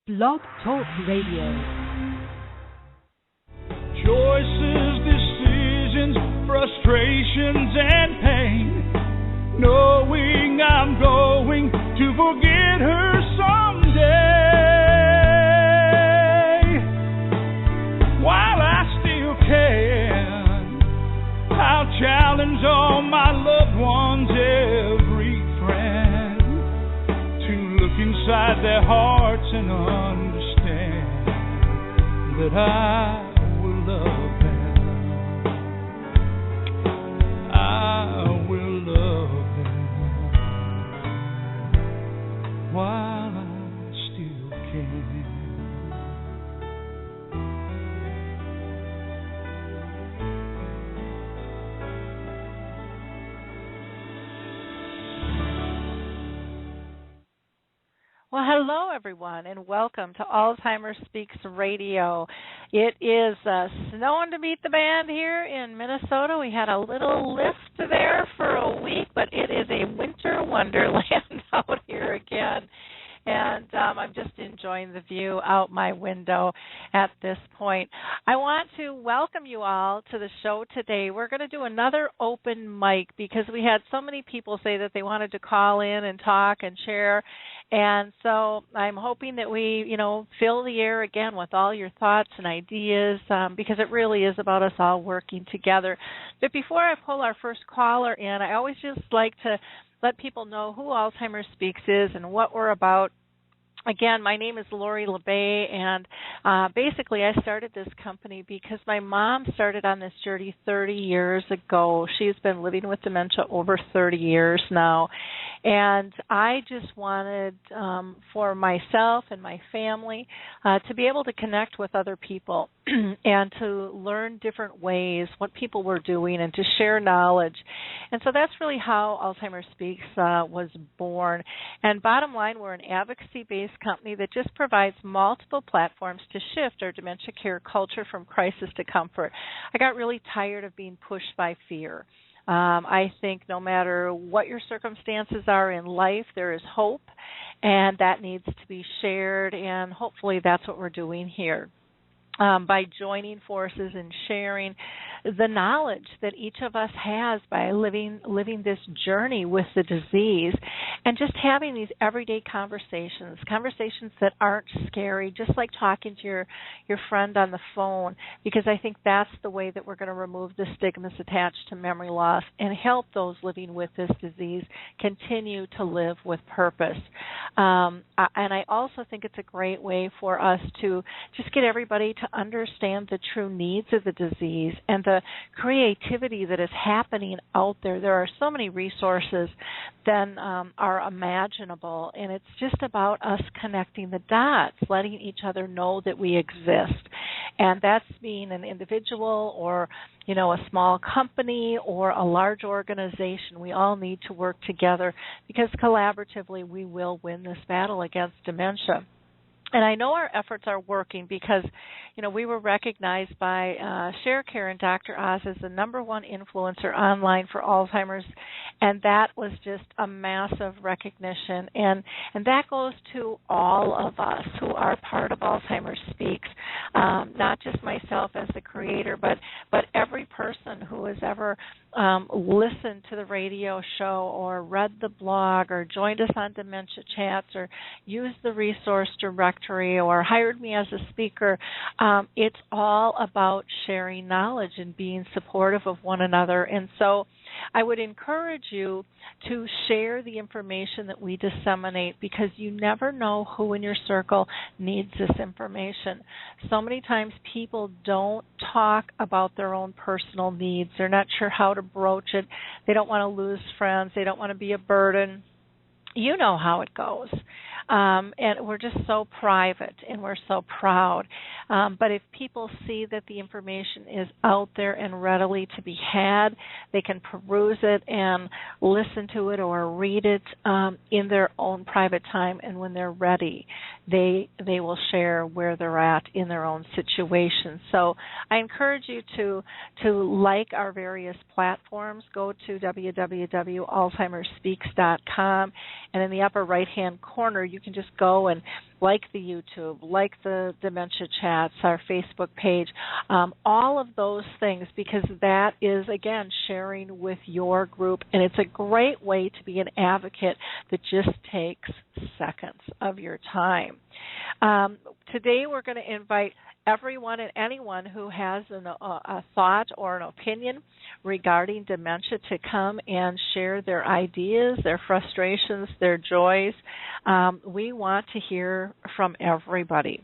Blog Talk Radio. Choices, decisions, frustrations, and pain. Knowing I'm going to forget her someday. While I still can, I'll challenge all my loved ones, every friend, to look inside their hearts and understand that I will love them. I will love them while I still can. Well, hello, everyone, and welcome to Alzheimer Speaks Radio. It is snowing to beat the band here in Minnesota. We had a little lift there for a week, but it is a winter wonderland out here again. And I'm just enjoying the view out my window at this point. I want to welcome you all to the show today. We're going to do another open mic because we had so many people say that they wanted to call in and talk and share. And so I'm hoping that we, fill the air again with all your thoughts and ideas because it really is about us all working together. But before I pull our first caller in, I always just like to let people know who Alzheimer Speaks is and what we're about. Again, my name is Lori LeBay, and basically I started this company because my mom started on this journey 30 years ago. She's been living with dementia over 30 years now, and I just wanted for myself and my family to be able to connect with other people and to learn different ways, what people were doing, and to share knowledge. And so that's really how Alzheimer Speaks was born. And bottom line, we're an advocacy-based company that just provides multiple platforms to shift our dementia care culture from crisis to comfort. I got really tired of being pushed by fear. I think no matter what your circumstances are in life, there is hope, and that needs to be shared, and hopefully that's what we're doing here. By joining forces and sharing the knowledge that each of us has by living this journey with the disease, and just having these everyday conversations that aren't scary, just like talking to your friend on the phone, because I think that's the way that we're going to remove the stigmas attached to memory loss and help those living with this disease continue to live with purpose. And I also think it's a great way for us to just get everybody to understand the true needs of the disease and the creativity that is happening out there. There are so many resources than are imaginable, and it's just about us connecting the dots, letting each other know that we exist. And that's being an individual or, a small company or a large organization. We all need to work together because collaboratively we will win this battle against dementia. And I know our efforts are working because, we were recognized by ShareCare and Dr. Oz as the #1 influencer online for Alzheimer's, and that was just a massive recognition. And that goes to all of us who are part of Alzheimer Speaks, not just myself as the creator, but every person who has ever listened to the radio show or read the blog or joined us on Dementia Chats or used the resource directory or hired me as a speaker. It's all about sharing knowledge and being supportive of one another. And so I would encourage you to share the information that we disseminate because you never know who in your circle needs this information. So many times people don't talk about their own personal needs. They're not sure how to broach it. They don't want to lose friends. They don't want to be a burden. You know how it goes. And we're just so private and we're so proud. But if people see that the information is out there and readily to be had, they can peruse it and listen to it or read it in their own private time. And when they're ready, they will share where they're at in their own situation. So I encourage you to like our various platforms. Go to www.alzheimerspeaks.com, and in the upper right-hand corner, you can just go and like the YouTube, like the Dementia Chats, our Facebook page, all of those things, because that is, again, sharing with your group, and it's a great way to be an advocate that just takes seconds of your time. Today we're going to invite everyone and anyone who has a thought or an opinion regarding dementia to come and share their ideas, their frustrations, their joys. We want to hear from everybody.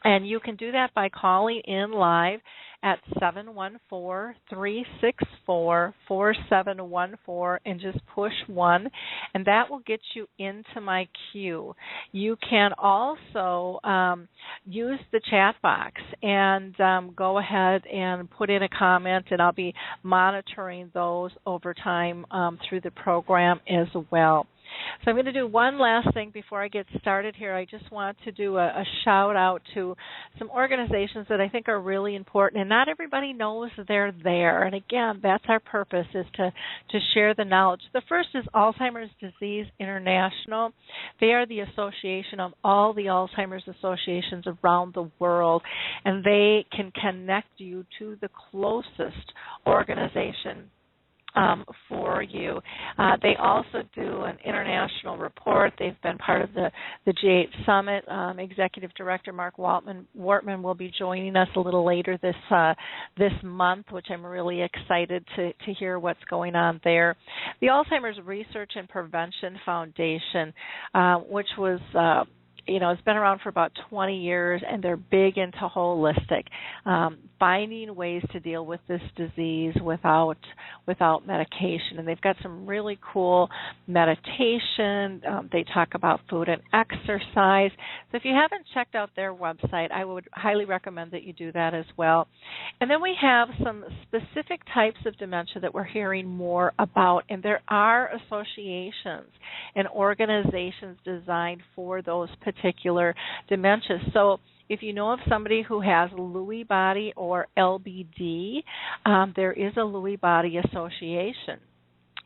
And you can do that by calling in live at 714-364-4714 and just push 1, and that will get you into my queue. You can also use the chat box and go ahead and put in a comment, and I'll be monitoring those over time through the program as well. So I'm going to do one last thing before I get started here. I just want to do a shout out to some organizations that I think are really important, and not everybody knows they're there. And again, that's our purpose, is to share the knowledge. The first is Alzheimer's Disease International. They are the association of all the Alzheimer's associations around the world, and they can connect you to the closest organization for you. They also do an international report. They've been part of the G8 Summit. Executive Director Mark Wortman will be joining us a little later this month, which I'm really excited to hear what's going on there. The Alzheimer's Research and Prevention Foundation, which was it's been around for about 20 years, and they're big into holistic, finding ways to deal with this disease without medication. And they've got some really cool meditation. They talk about food and exercise. So if you haven't checked out their website, I would highly recommend that you do that as well. And then we have some specific types of dementia that we're hearing more about, and there are associations and organizations designed for those particular dementias. So if you know of somebody who has Lewy body or LBD, there is a Lewy body association.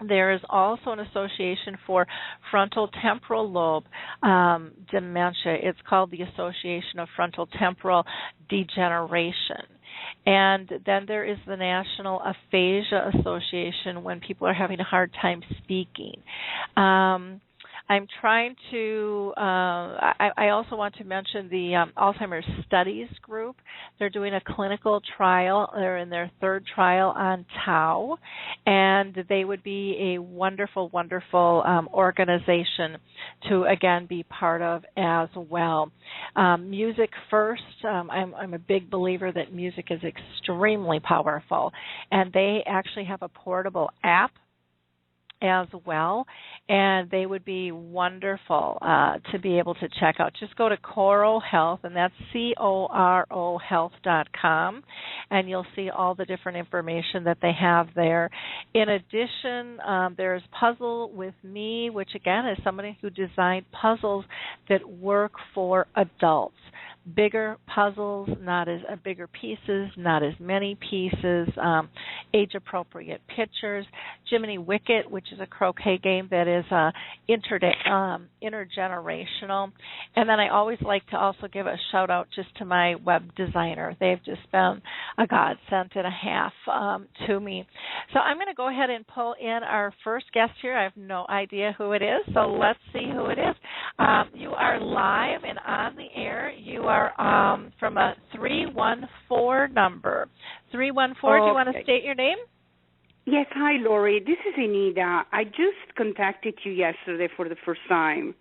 There is also an association for frontal temporal lobe dementia. It's called the Association of Frontal Temporal Degeneration. And then there is the National Aphasia Association when people are having a hard time speaking. I'm trying to, I also want to mention the Alzheimer's Studies Group. They're doing a clinical trial. They're in their third trial on tau, and they would be a wonderful, wonderful organization to, again, be part of as well. Music First, I'm a big believer that music is extremely powerful, and they actually have a portable app as well, and they would be wonderful to be able to check out. Just go to Coro Health, and that's CORO Health.com, and you'll see all the different information that they have there. In addition, there's Puzzle With Me, which again is somebody who designed puzzles that work for adults. Bigger puzzles, not as bigger pieces, not as many pieces, age-appropriate pictures. Jiminy Wicket, which is a croquet game that is intergenerational. And then I always like to also give a shout-out just to my web designer. They've just been a godsend and a half to me. So I'm going to go ahead and pull in our first guest here. I have no idea who it is, so let's see who it is. You are live and on the air. You are from a 314 number. 314, do you want to state your name? Yes, hi, Lori. This is Anita. I just contacted you yesterday for the first time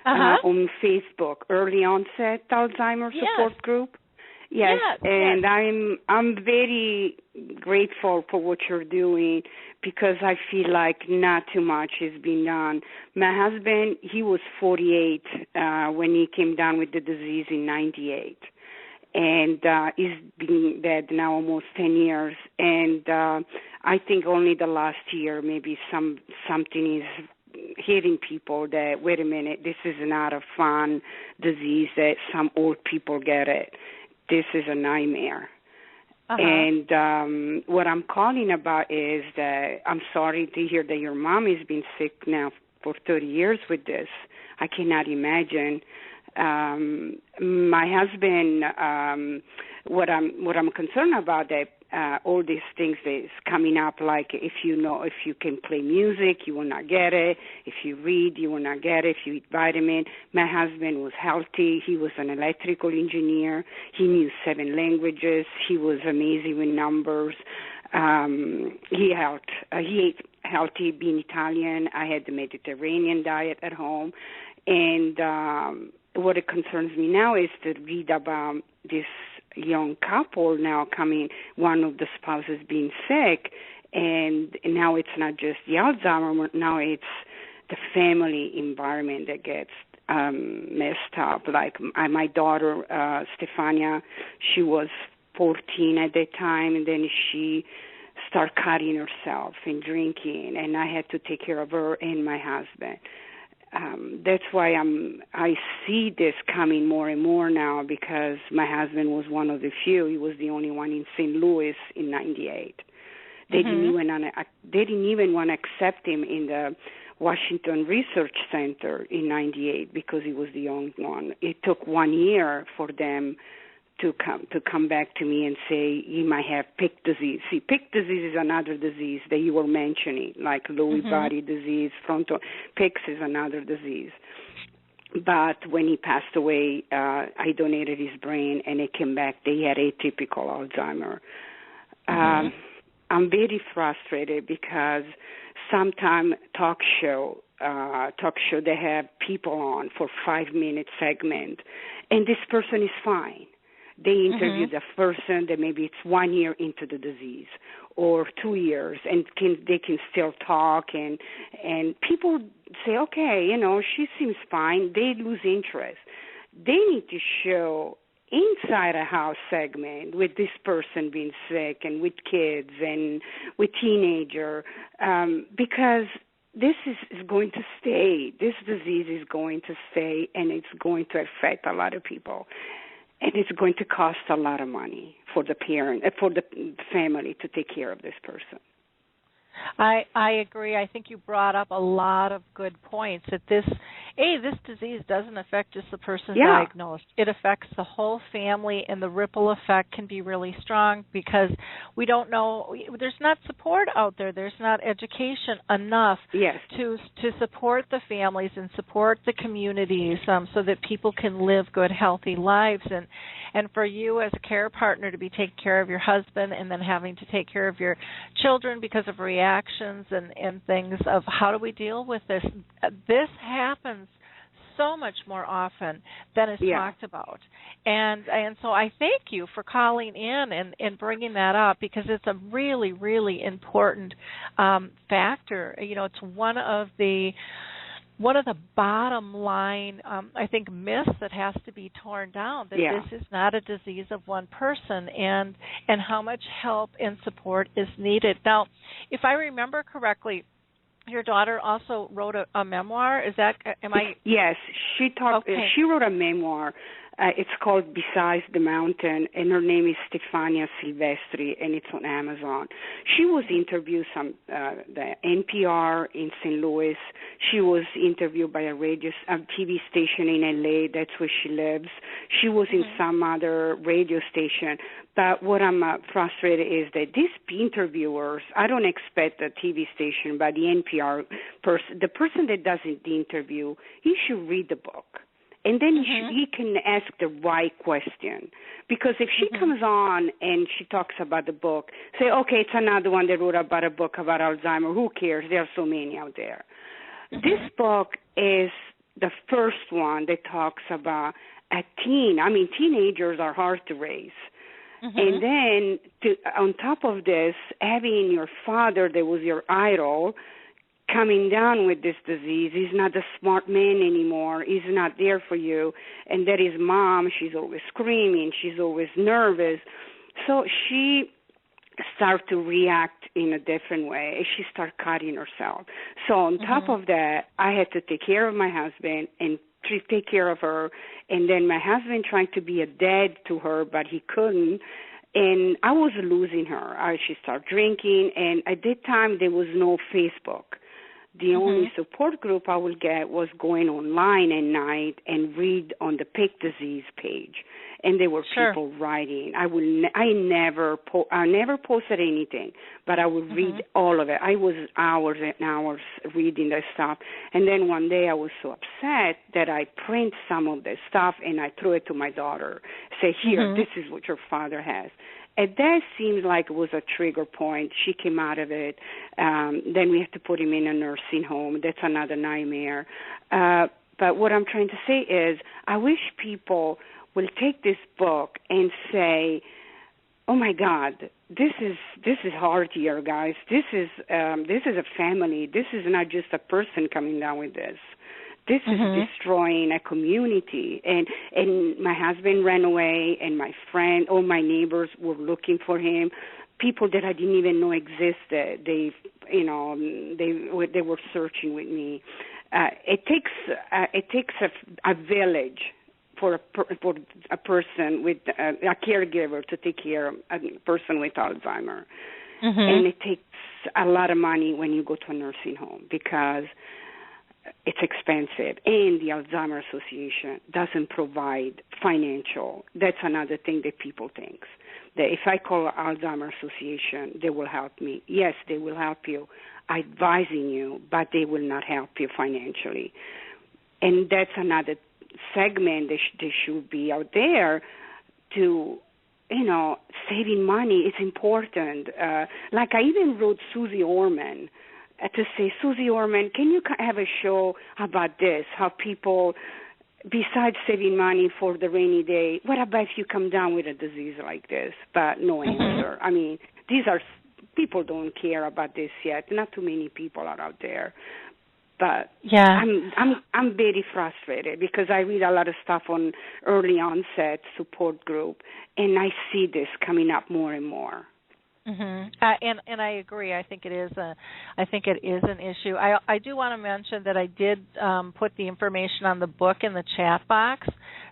on Facebook, Early Onset Alzheimer's Support Group. Yes, and I'm very grateful for what you're doing because I feel like not too much is being done. My husband, he was 48 when he came down with the disease in 98. And he's been dead now almost 10 years. And I think only the last year maybe something is hitting people that, wait a minute, this is not a fun disease that some old people get it. This is a nightmare. And what I'm calling about is that I'm sorry to hear that your mom has been sick now for 30 years with this. I cannot imagine My husband, what I'm concerned about that all these things is coming up, like if you can play music, you will not get it. If you read, you will not get it. If you eat vitamin. My husband was healthy. He was an electrical engineer. He knew 7 languages. He was amazing with numbers. He ate healthy, being Italian. I had the Mediterranean diet at home. And what it concerns me now is to read about this young couple now coming, one of the spouses being sick, and now it's not just the Alzheimer, now it's the family environment that gets messed up. Like my daughter, Stefania, she was 14 at that time, and then she started cutting herself and drinking, and I had to take care of her and my husband. That's why I see this coming more and more now, because my husband was one of the few. He was the only one in St. Louis in '98. They didn't even want to accept him in the Washington Research Center in '98 because he was the young one. It took 1 year for them to come back to me and say he might have Pick disease. See, Pick disease is another disease that you were mentioning, like Lewy body disease, Pick's is another disease. But when he passed away, I donated his brain, and it came back that he had atypical Alzheimer. I'm very frustrated because sometimes talk show they have people on for 5-minute segment, and this person is fine. They interview the person that maybe it's 1 year into the disease or 2 years, and they can still talk, and people say, okay, she seems fine. They lose interest. They need to show inside a house segment with this person being sick and with kids and with teenager, because this is going to stay. This disease is going to stay, and it's going to affect a lot of people. And it's going to cost a lot of money for the parent, for the family to take care of this person. I agree. I think you brought up a lot of good points. That this disease doesn't affect just the person diagnosed. It affects the whole family, and the ripple effect can be really strong because we don't know. There's not support out there. There's not education enough to support the families and support the communities so that people can live good, healthy lives. And for you as a care partner to be taking care of your husband and then having to take care of your children because of reactions and things of how do we deal with this? This happens so much more often than is talked about. And so I thank you for calling in and bringing that up, because it's a really, really important factor. It's one of the bottom line, I think, myths that has to be torn down, that this is not a disease of one person, and how much help and support is needed. Now, if I remember correctly, your daughter also wrote a memoir. Is that, am I? Yes, she wrote a memoir. It's called Besides the Mountain, and her name is Stefania Silvestri, and it's on Amazon. She was interviewed the NPR in St. Louis. She was interviewed by a TV station in L.A. That's where she lives. She was in some other radio station. But what I'm frustrated is that these interviewers, I don't expect a TV station, but the NPR person, the person that does the interview, he should read the book. And then he can ask the right question. Because if she comes on and she talks about the book, say, okay, it's another one that wrote about a book about Alzheimer. Who cares? There are so many out there. This book is the first one that talks about a teen. I mean, teenagers are hard to raise. And then on top of this, having your father that was your idol coming down with this disease, he's not a smart man anymore, he's not there for you, and that his mom, she's always screaming, she's always nervous. So she started to react in a different way. She started cutting herself. So on top of that, I had to take care of my husband and take care of her, and then my husband trying to be a dad to her, but he couldn't. And I was losing her. She started drinking, and at that time there was no Facebook. The only support group I would get was going online at night and read on the pig disease page, and there were people writing. I never posted anything, but I would read all of it. I was hours and hours reading that stuff, and then one day I was so upset that I print some of the stuff and I threw it to my daughter. Say, here, this is what your father has. And that seems like it was a trigger point. She came out of it. Then we have to put him in a nursing home. That's another nightmare. But what I'm trying to say is I wish people will take this book and say, oh, my God, this is hard here, guys. This is a family. This is not just a person coming down with this. This is destroying a community. And my husband ran away, and my friend, all my neighbors were looking for him. People that I didn't even know existed. They were searching with me. It takes a village for a person with a caregiver to take care of a person with Alzheimer, and it takes a lot of money when you go to a nursing home because it's expensive, and the Alzheimer Association doesn't provide financial. That's another thing that people think, that if I call Alzheimer Association, they will help me. Yes, they will help you, advising you, but they will not help you financially. And that's another segment that should be out there to, saving money is important. Like I even wrote Susie Orman, to say, Susie Orman, can you have a show about this, how people, besides saving money for the rainy day, what about if you come down with a disease like this? But no answer. I mean, people don't care about this yet. Not too many people are out there. But I'm very frustrated because I read a lot of stuff on early onset support group, and I see this coming up more and more. And I agree. I think it is an issue. I do want to mention that I did put the information on the book in the chat box.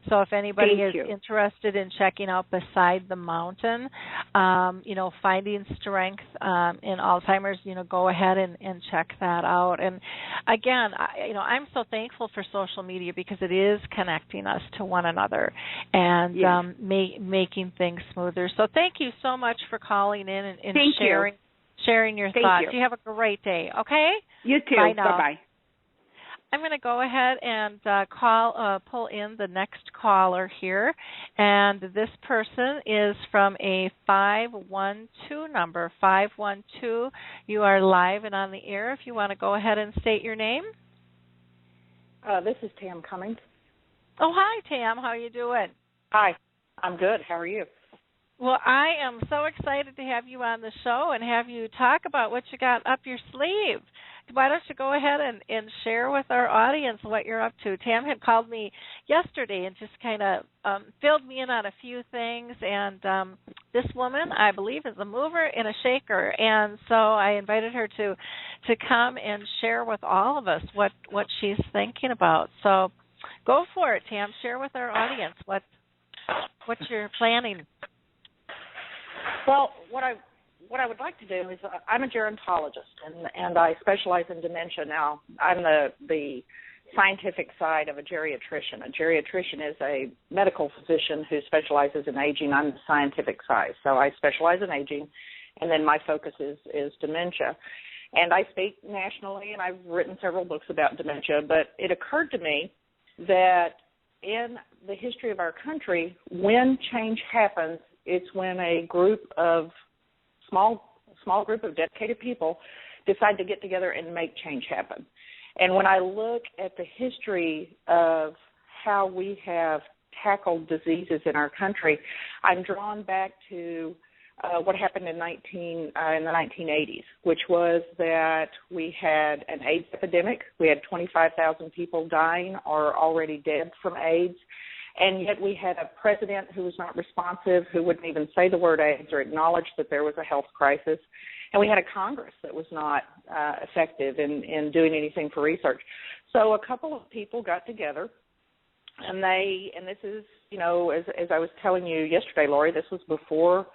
So if anybody is interested in checking out Beside the Mountain, finding strength in Alzheimer's, go ahead and check that out. And again, I'm so thankful for social media because it is connecting us to one another and making things smoother. So thank you so much for calling in and sharing your thoughts. You have a great day, okay? You too. Bye now. Bye-bye. I'm going to go ahead and pull in the next caller here, and this person is from a 512 number. 512, you are live and on the air. If you want to go ahead and state your name. This is Tam Cummings. Oh, hi, Tam. How are you doing? Hi. I'm good. How are you? Well, I am so excited to have you on the show and have you talk about what you got up your sleeve. Why don't you go ahead and share with our audience what you're up to? Tam had called me yesterday and just kind of filled me in on a few things. And this woman, I believe, is a mover and a shaker. And so I invited her to come and share with all of us what she's thinking about. So go for it, Tam. Share with our audience what you're planning. Well, what I would like to do is I'm a gerontologist, and I specialize in dementia. Now, I'm the scientific side of a geriatrician. A geriatrician is a medical physician who specializes in aging. I'm the scientific side, so I specialize in aging, and then my focus is dementia. And I speak nationally, and I've written several books about dementia, but it occurred to me that in the history of our country, when change happens, it's when a small group of dedicated people decide to get together and make change happen. And when I look at the history of how we have tackled diseases in our country, I'm drawn back to what happened in the 1980s, which was that we had an AIDS epidemic. We had 25,000 people dying or already dead from AIDS. And yet we had a president who was not responsive, who wouldn't even say the word AIDS or acknowledge that there was a health crisis. And we had a Congress that was not effective in doing anything for research. So a couple of people got together, and this is, as I was telling you yesterday, Lori, this was before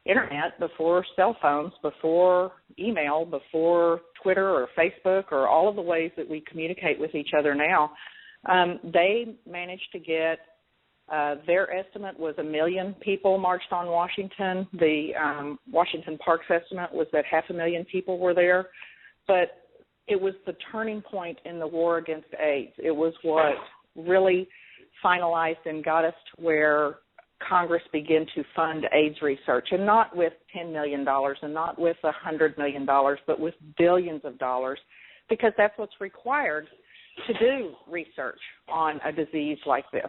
internet, before cell phones, before email, before Twitter or Facebook or all of the ways that we communicate with each other now, they managed to get, their estimate was 1 million people marched on Washington. The Washington Park's estimate was that 500,000 people were there. But it was the turning point in the war against AIDS. It was what really finalized and got us to where Congress began to fund AIDS research, and not with $10 million and not with $100 million, but with billions of dollars, because that's what's required to do research on a disease like this.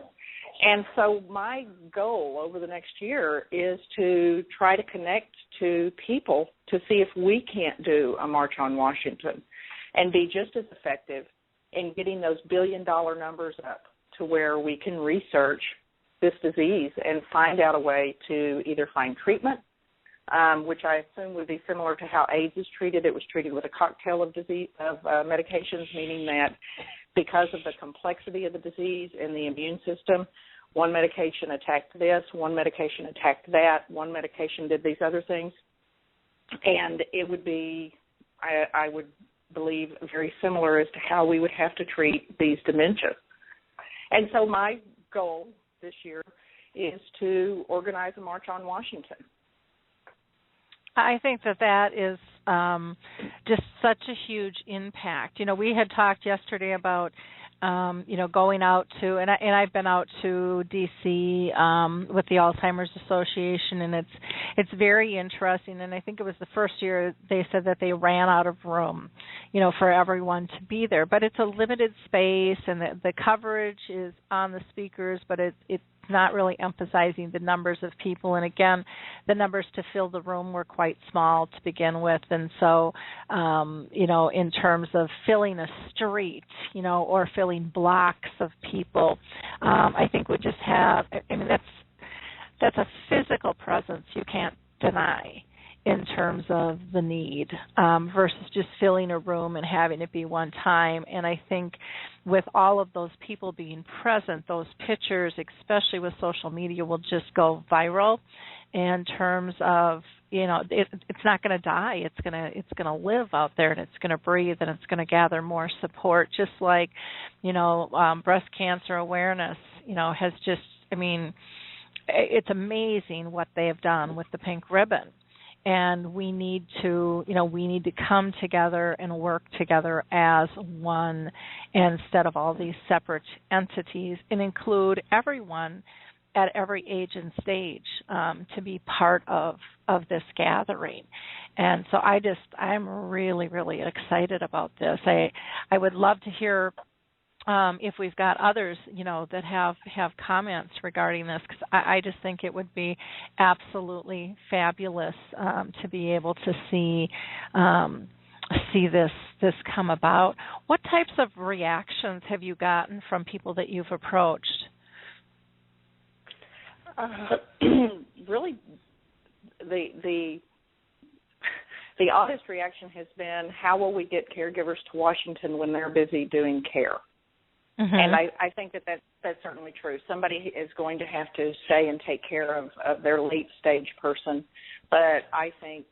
And so my goal over the next year is to try to connect to people to see if we can't do a March on Washington and be just as effective in getting those billion-dollar numbers up to where we can research this disease and find out a way to either find treatment, which I assume would be similar to how AIDS is treated. It was treated with a cocktail of medications, meaning that because of the complexity of the disease and the immune system, one medication attacked this, one medication attacked that, one medication did these other things. And it would be, I would believe, very similar as to how we would have to treat these dementias. And so my goal this year is to organize a March on Washington. I think that is just such a huge impact. You know, we had talked yesterday about, going out to, and I've been out to D.C. With the Alzheimer's Association, and it's very interesting. And I think it was the first year they said that they ran out of room, for everyone to be there. But it's a limited space, and the coverage is on the speakers, but it's not really emphasizing the numbers of people. And again, the numbers to fill the room were quite small to begin with. And so, in terms of filling a street, or filling blocks of people, I think we just have, that's a physical presence you can't deny in terms of the need, versus just filling a room and having it be one time. And I think with all of those people being present, those pictures, especially with social media, will just go viral in terms of, it's not going to die. It's going to live out there, and it's going to breathe, and it's going to gather more support, just like, breast cancer awareness, has just, it's amazing what they have done with the pink ribbon. And we need to come together and work together as one instead of all these separate entities, and include everyone at every age and stage to be part of this gathering. And so I'm really, really excited about this. I would love to hear if we've got others, that have comments regarding this, because I just think it would be absolutely fabulous to be able to see this come about. What types of reactions have you gotten from people that you've approached? Really, the oddest reaction has been, how will we get caregivers to Washington when they're busy doing care? Mm-hmm. And I think that's certainly true. Somebody is going to have to stay and take care of their late-stage person, but I think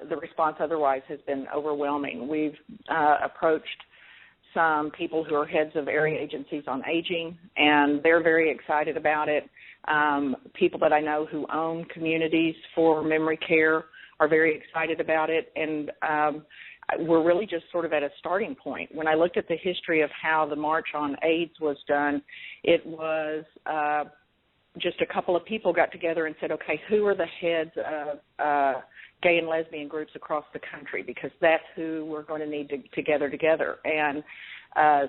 the response otherwise has been overwhelming. We've approached some people who are heads of area agencies on aging, and they're very excited about it. People that I know who own communities for memory care are very excited about it, and we're really just sort of at a starting point. When I looked at the history of how the March on AIDS was done, it was just a couple of people got together and said, okay, who are the heads of gay and lesbian groups across the country, because that's who we're going to need to gather together. And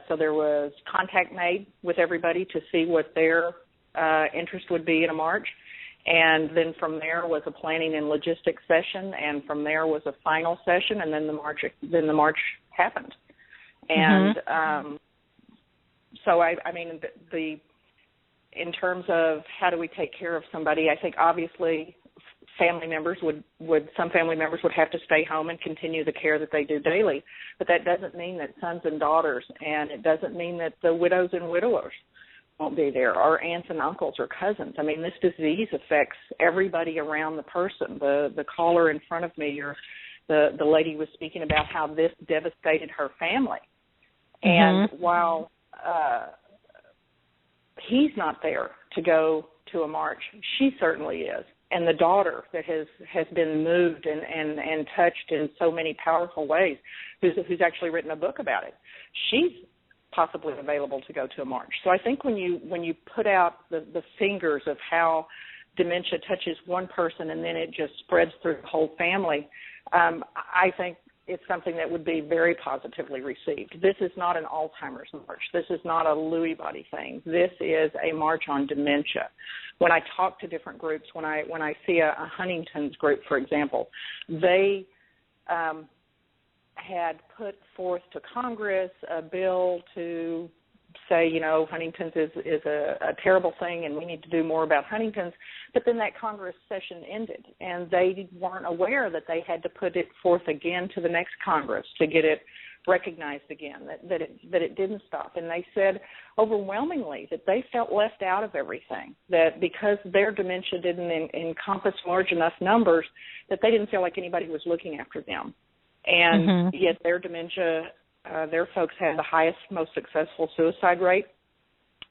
so there was contact made with everybody to see what their interest would be in a march. And then from there was a planning and logistics session, and from there was a final session, and then the march happened. And so in terms of how do we take care of somebody, I think obviously family members some family members would have to stay home and continue the care that they do daily, but that doesn't mean that sons and daughters, and it doesn't mean that the widows and widowers won't be there, or aunts and uncles or cousins. I mean, this disease affects everybody around the person. The caller in front of me, or the lady was speaking about how this devastated her family. And while he's not there to go to a march, she certainly is. And the daughter that has been moved and touched in so many powerful ways, who's actually written a book about it, she's possibly available to go to a march. So I think when you put out the fingers of how dementia touches one person and then it just spreads through the whole family, I think it's something that would be very positively received. This is not an Alzheimer's march. This is not a Lewy body thing. This is a march on dementia. When I talk to different groups, when I see a Huntington's group, for example, they had put forth to Congress a bill to say, Huntington's is a terrible thing and we need to do more about Huntington's. But then that Congress session ended, and they weren't aware that they had to put it forth again to the next Congress to get it recognized again, that it didn't stop. And they said overwhelmingly that they felt left out of everything, that because their dementia didn't encompass large enough numbers, that they didn't feel like anybody was looking after them. And yet their dementia, their folks had the highest, most successful suicide rate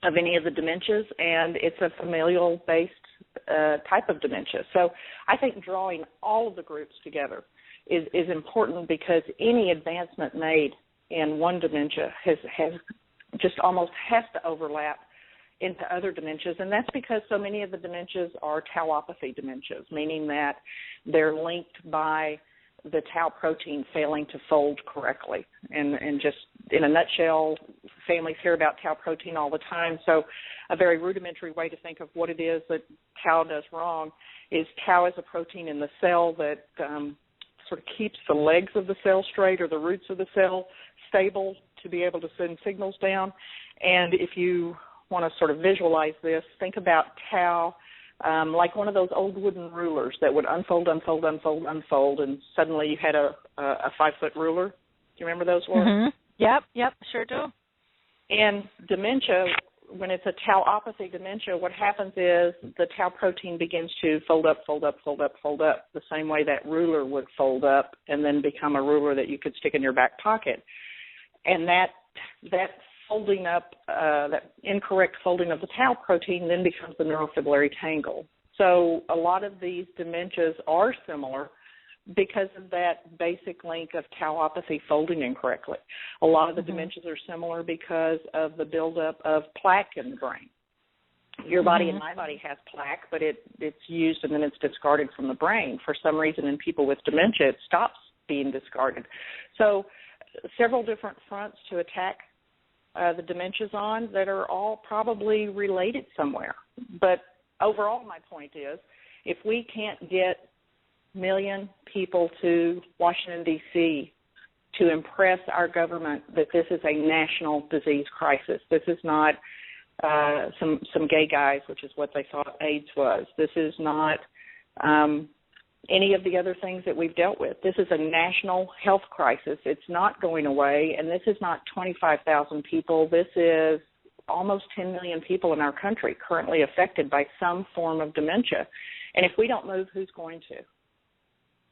of any of the dementias, and it's a familial-based type of dementia. So I think drawing all of the groups together is important, because any advancement made in one dementia has just almost has to overlap into other dementias, and that's because so many of the dementias are tauopathy dementias, meaning that they're linked by the tau protein failing to fold correctly. And just in a nutshell, families hear about tau protein all the time. So a very rudimentary way to think of what it is that tau does wrong is tau is a protein in the cell that sort of keeps the legs of the cell straight, or the roots of the cell stable, to be able to send signals down. And if you want to sort of visualize this, think about tau like one of those old wooden rulers that would unfold, and suddenly you had a 5-foot ruler. Do you remember those words? Yep, sure do. And dementia, when it's a tauopathy dementia, what happens is the tau protein begins to fold up, the same way that ruler would fold up and then become a ruler that you could stick in your back pocket. And that folding up, that incorrect folding of the tau protein then becomes the neurofibrillary tangle. So a lot of these dementias are similar because of that basic link of tauopathy folding incorrectly. A lot of the dementias are similar because of the buildup of plaque in the brain. Your body and my body has plaque, but it's used and then it's discarded from the brain. For some reason, in people with dementia, it stops being discarded. So several different fronts to attack the dementias on that are all probably related somewhere. But overall, my point is, if we can't get million people to Washington, D.C. to impress our government that this is a national disease crisis, this is not some gay guys, which is what they thought AIDS was. This is not any of the other things that we've dealt with. This is a national health crisis. It's not going away, and this is not 25,000 people. This is almost 10 million people in our country currently affected by some form of dementia. And if we don't move, who's going to?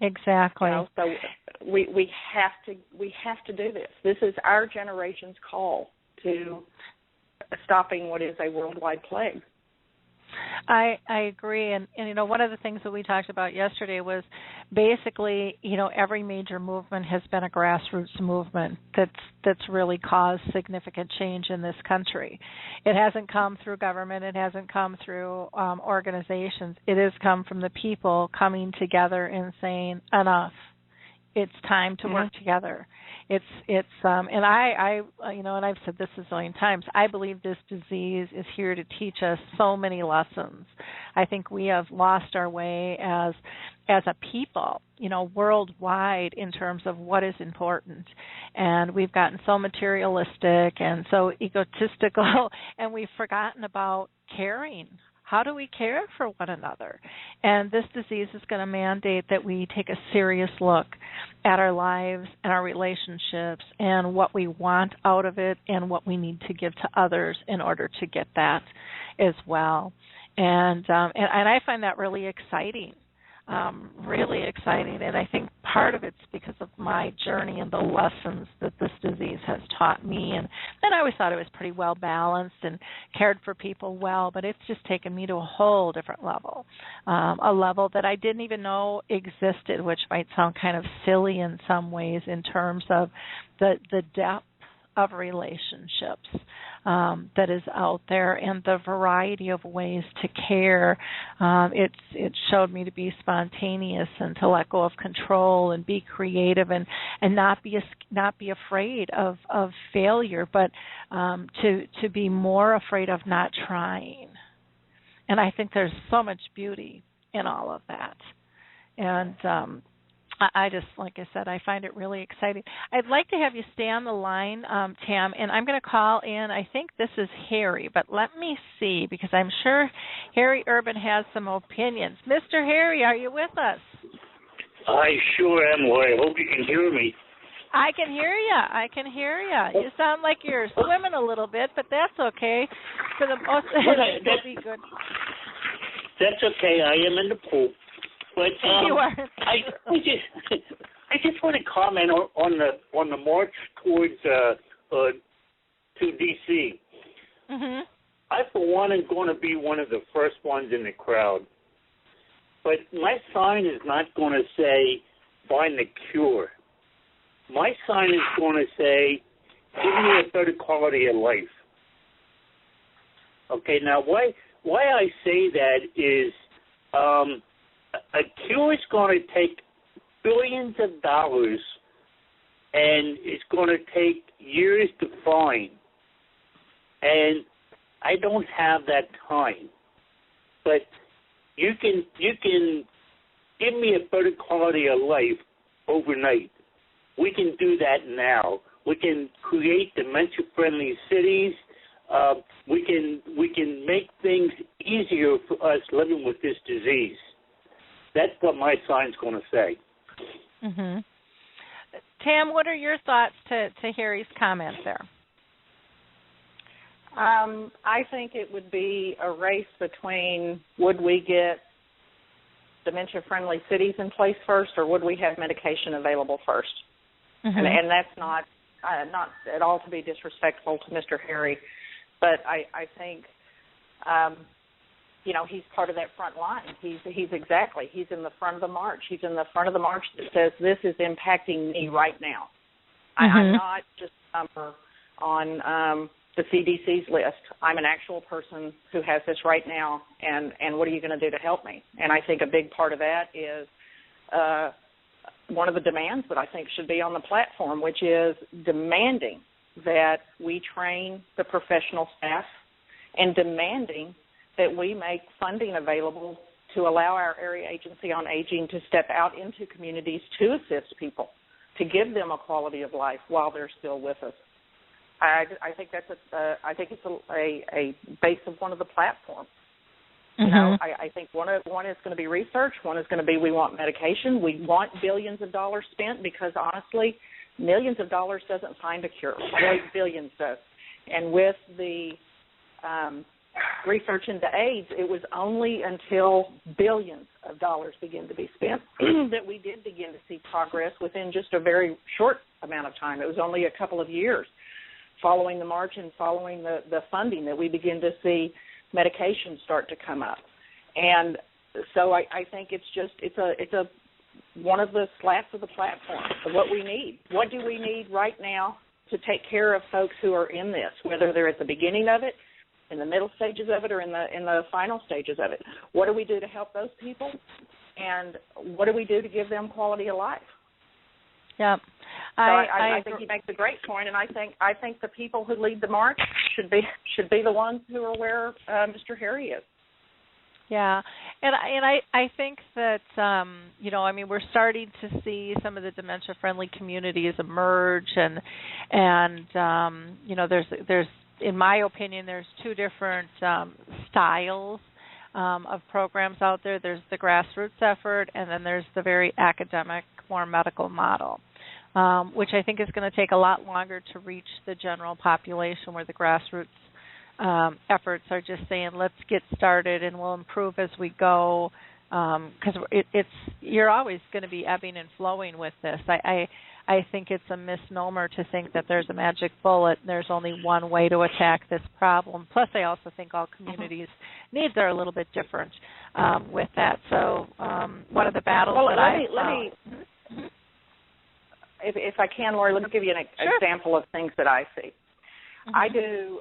Exactly. So we have to do this. This is our generation's call to stopping what is a worldwide plague. I agree, and one of the things that we talked about yesterday was basically every major movement has been a grassroots movement that's really caused significant change in this country. It hasn't come through government, it hasn't come through organizations. It has come from the people coming together and saying enough. It's time to work together. And I and I've said this a zillion times, I believe this disease is here to teach us so many lessons. I think we have lost our way as a people, worldwide in terms of what is important. And we've gotten so materialistic and so egotistical, and we've forgotten about caring. how do we care for one another? And this disease is going to mandate that we take a serious look at our lives and our relationships and what we want out of it and what we need to give to others in order to get that as well. And I find that really exciting. Really exciting, and I think part of it's because of my journey and the lessons that this disease has taught me, and I always thought it was pretty well balanced and cared for people well, but it's just taken me to a whole different level, a level that I didn't even know existed, which might sound kind of silly in some ways in terms of the depth of relationships that is out there and the variety of ways to care. It showed me to be spontaneous and to let go of control and be creative and not be afraid of failure, but to be more afraid of not trying. And I think there's so much beauty in all of that. And I just, like I said, I find it really exciting. I'd like to have you stay on the line, Tam, and I'm going to call in. I think this is Harry, but let me see, because I'm sure Harry Urban has some opinions. Mr. Harry, are you with us? I sure am, Lori. I hope you can hear me. I can hear you. You sound like you're swimming a little bit, but that's okay. For the most, it'll be good. That's okay. I am in the pool. But you are. I just want to comment on the march towards to DC. Mm-hmm. I, for one, am going to be one of the first ones in the crowd. But my sign is not going to say, find the cure. My sign is going to say, give me a better quality of life. Okay, now why I say that is a cure is going to take billions of dollars, and it's going to take years to find. And I don't have that time. But you can give me a better quality of life overnight. We can do that now. We can create dementia-friendly cities. We can make things easier for us living with this disease. That's what my sign's going to say. Mm-hmm. Tam, what are your thoughts to Harry's comments there? I think it would be a race between would we get dementia-friendly cities in place first, or would we have medication available first? Mm-hmm. And that's not at all to be disrespectful to Mr. Harry, but I think he's part of that front line. He's in the front of the march. He's in the front of the march that says this is impacting me right now. Mm-hmm. I'm not just a number on the CDC's list. I'm an actual person who has this right now, and what are you going to do to help me? And I think a big part of that is one of the demands that I think should be on the platform, which is demanding that we train the professional staff and demanding that we make funding available to allow our area agency on aging to step out into communities to assist people, to give them a quality of life while they're still with us. I think that's it's a base of one of the platforms. Mm-hmm. I think one is going to be research. One is going to be we want medication. We want billions of dollars spent because honestly, millions of dollars doesn't find a cure. Billions does. And with the research into AIDS, it was only until billions of dollars began to be spent that we did begin to see progress within just a very short amount of time. It was only a couple of years following the march and following the funding that we begin to see medications start to come up. And so I think it's a one of the slats of the platform of what we need. What do we need right now to take care of folks who are in this, whether they're at the beginning of it, in the middle stages of it, or in the final stages of it? What do we do to help those people, and what do we do to give them quality of life? Yeah, so I think he makes a great point, and I think the people who lead the march should be the ones who are where Mr. Harry is. Yeah, and I think that we're starting to see some of the dementia-friendly communities emerge, and there's in my opinion there's two different styles of programs out there. There's the grassroots effort, and then there's the very academic, more medical model, which I think is going to take a lot longer to reach the general population, where the grassroots efforts are just saying, let's get started and we'll improve as we go, because you're always going to be ebbing and flowing with this. I think it's a misnomer to think that there's a magic bullet and there's only one way to attack this problem. Plus, I also think all communities' needs are a little bit different with that. So one of the battles if I can, Lori, let me give you an example of things that I see. I do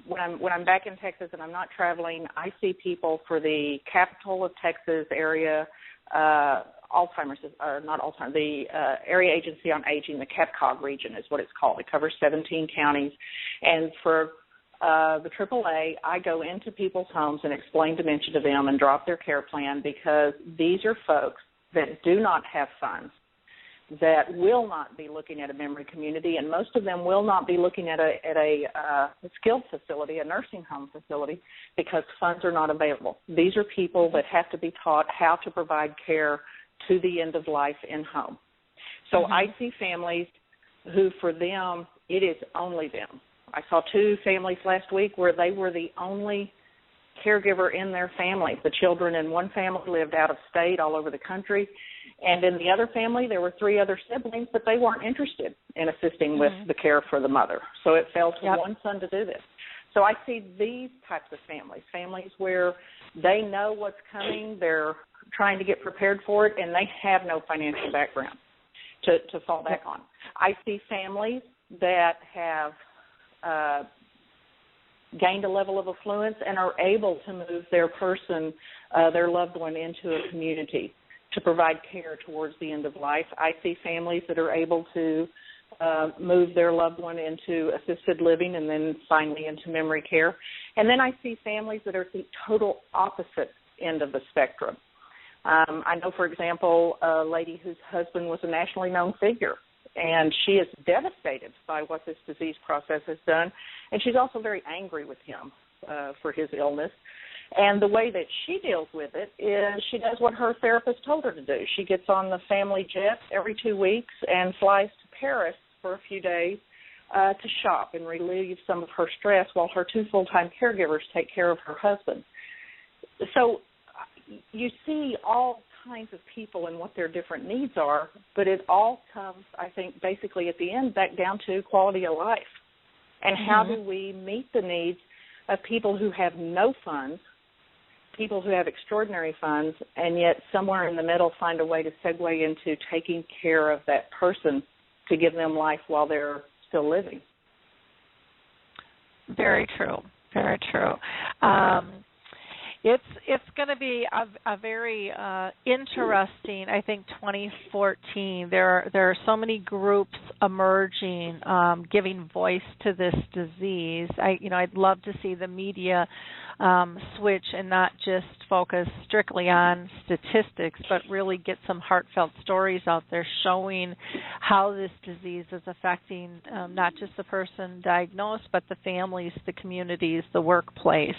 when I'm back in Texas and I'm not traveling. I see people for the capital of Texas area, Alzheimer's, or not Alzheimer's, the Area Agency on Aging, the CAPCOG region is what it's called. It covers 17 counties, and for the AAA, I go into people's homes and explain dementia to them and drop their care plan, because these are folks that do not have funds, that will not be looking at a memory community, and most of them will not be looking at a skilled facility, a nursing home facility, because funds are not available. These are people that have to be taught how to provide care to the end of life in home. So I see families who, for them, it is only them. I saw 2 families last week where they were the only caregiver in their family. The children in one family lived out of state all over the country, and in the other family there were 3 other siblings, but they weren't interested in assisting with the care for the mother. So it fell to one son to do this. So I see these types of families where they know what's coming, they're trying to get prepared for it, and they have no financial background to fall back on. I see families that have gained a level of affluence and are able to move their their loved one into a community to provide care towards the end of life. I see families that are able to move their loved one into assisted living and then finally into memory care. And then I see families that are at the total opposite end of the spectrum. I know, for example, a lady whose husband was a nationally known figure, and she is devastated by what this disease process has done, and she's also very angry with him for his illness. And the way that she deals with it is she does what her therapist told her to do. She gets on the family jet every 2 weeks and flies to Paris for a few days to shop and relieve some of her stress while her 2 full-time caregivers take care of her husband. So you see all kinds of people and what their different needs are, but it all comes, I think, basically at the end back down to quality of life. And how do we meet the needs of people who have no funds, people who have extraordinary funds, and yet somewhere in the middle find a way to segue into taking care of that person to give them life while they're still living. Very true. Very true. It's going to be a very interesting, I think, 2014. There are so many groups emerging, giving voice to this disease. I'd love to see the media switch and not just focus strictly on statistics, but really get some heartfelt stories out there showing how this disease is affecting not just the person diagnosed, but the families, the communities, the workplace,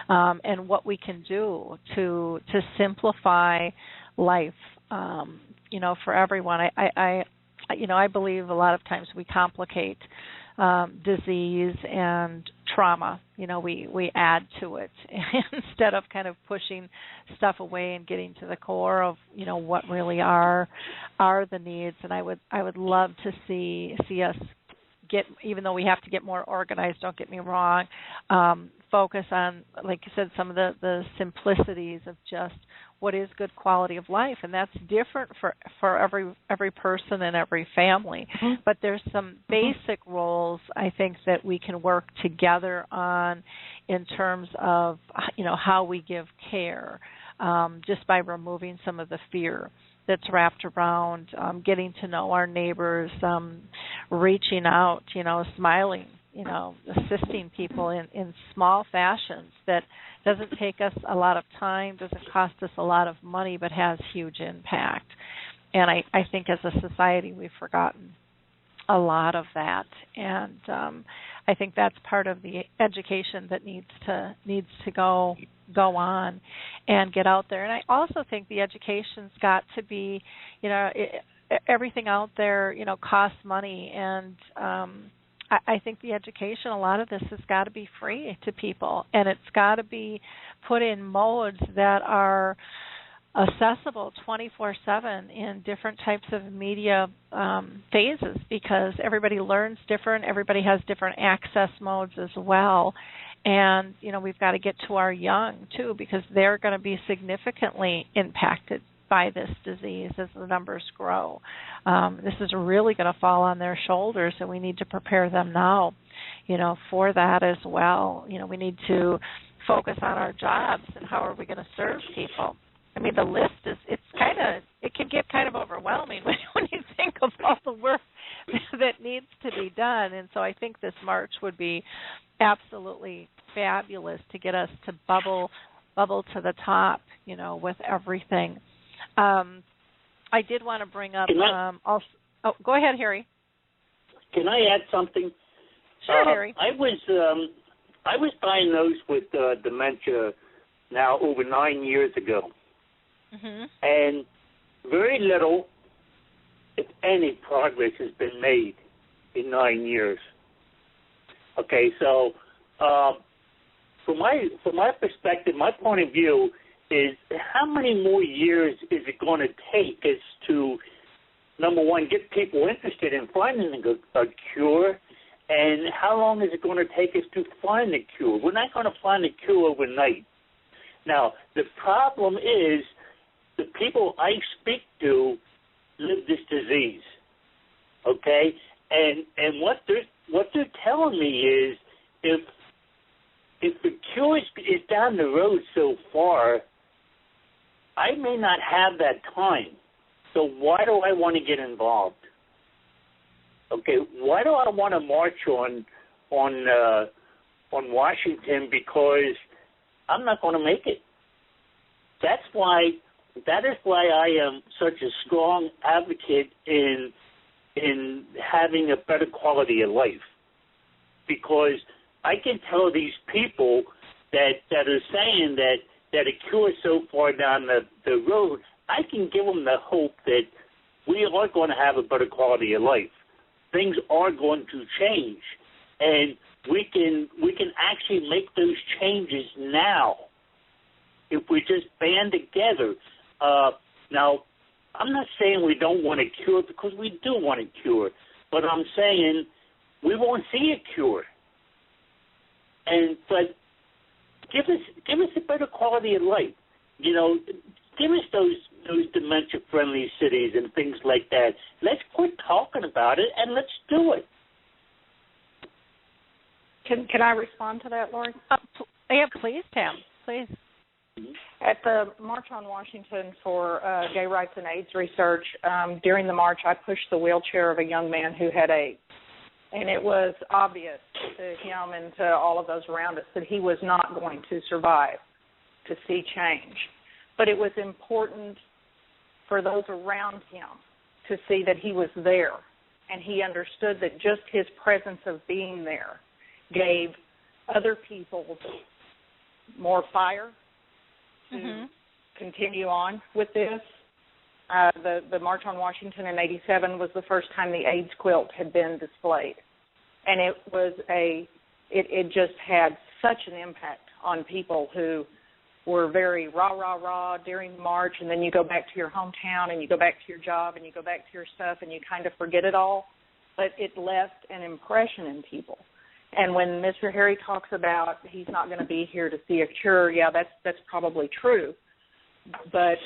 and what we can do to simplify life, for everyone. I believe a lot of times we complicate disease and trauma. We add to it instead of kind of pushing stuff away and getting to the core of what really are the needs. And I would love to see us get, even though we have to get more organized, don't get me wrong, focus on, like you said, some of the simplicities of just what is good quality of life, and that's different for every person and every family. But there's some basic roles I think that we can work together on in terms of how we give care, just by removing some of the fear that's wrapped around getting to know our neighbors, reaching out, smiling, assisting people in small fashions that doesn't take us a lot of time, doesn't cost us a lot of money, but has huge impact. And I think as a society we've forgotten a lot of that. And I think that's part of the education that needs to go on and get out there. And I also think the education's got to be, everything out there, costs money, and I think the education, a lot of this has got to be free to people, and it's got to be put in modes that are accessible 24/7 in different types of media phases, because everybody learns different, everybody has different access modes as well. And, we've got to get to our young, too, because they're going to be significantly impacted by this disease as the numbers grow. This is really going to fall on their shoulders, and we need to prepare them now, for that as well. We need to focus on our jobs and how are we going to serve people. I mean, the list it can get kind of overwhelming when you think of all the work that needs to be done. And so I think this march would be absolutely fabulous to get us to bubble to the top, with everything. I did want to bring up also. Oh, go ahead, Harry. Can I add something? Sure, Harry. I was diagnosed with dementia now over 9 years ago, and very little, if any, progress has been made in 9 years. Okay, so from my perspective, my point of view is how many more years is it going to take us to, number one, get people interested in finding a cure, and how long is it going to take us to find a cure? We're not going to find a cure overnight. Now, the problem is the people I speak to live this disease, okay? And what they're telling me is if the cure is down the road so far, I may not have that time. So why do I want to get involved? Okay, why do I want to march on Washington? Because I'm not going to make it. That is why I am such a strong advocate in having a better quality of life. Because I can tell these people that are saying that a cure is so far down the road, I can give them the hope that we are going to have a better quality of life. Things are going to change, and we can actually make those changes now if we just band together. Now, I'm not saying we don't want a cure, because we do want a cure, but I'm saying we won't see a cure. But give us a better quality of life. Give us those dementia-friendly cities and things like that. Let's quit talking about it and let's do it. Can I respond to that, Lori? Yeah, please, Pam. Please. At the March on Washington for Gay Rights and AIDS Research, during the march, I pushed the wheelchair of a young man who had AIDS. And it was obvious to him and to all of those around us that he was not going to survive to see change. But it was important for those around him to see that he was there. And he understood that just his presence of being there gave other people more fire to continue on with this. The March on Washington in '87 was the first time the AIDS quilt had been displayed, and it just had such an impact on people who were very rah during March, and then you go back to your hometown and you go back to your job and you go back to your stuff and you kind of forget it all, but it left an impression in people. And when Mr. Harry talks about he's not going to be here to see a cure, yeah, that's probably true, but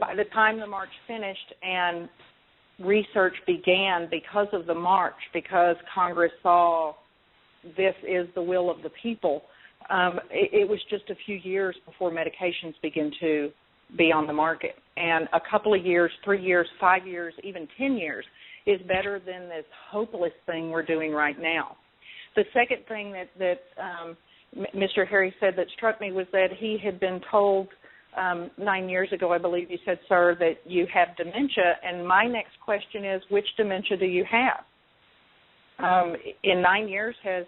by the time the march finished and research began because of the march, because Congress saw this is the will of the people, it was just a few years before medications began to be on the market. And a couple of years, 3 years, 5 years, even 10 years is better than this hopeless thing we're doing right now. The second thing that Mr. Harry said that struck me was that he had been told 9 years ago, I believe you said, sir, that you have dementia. And my next question is, which dementia do you have? in 9 years, has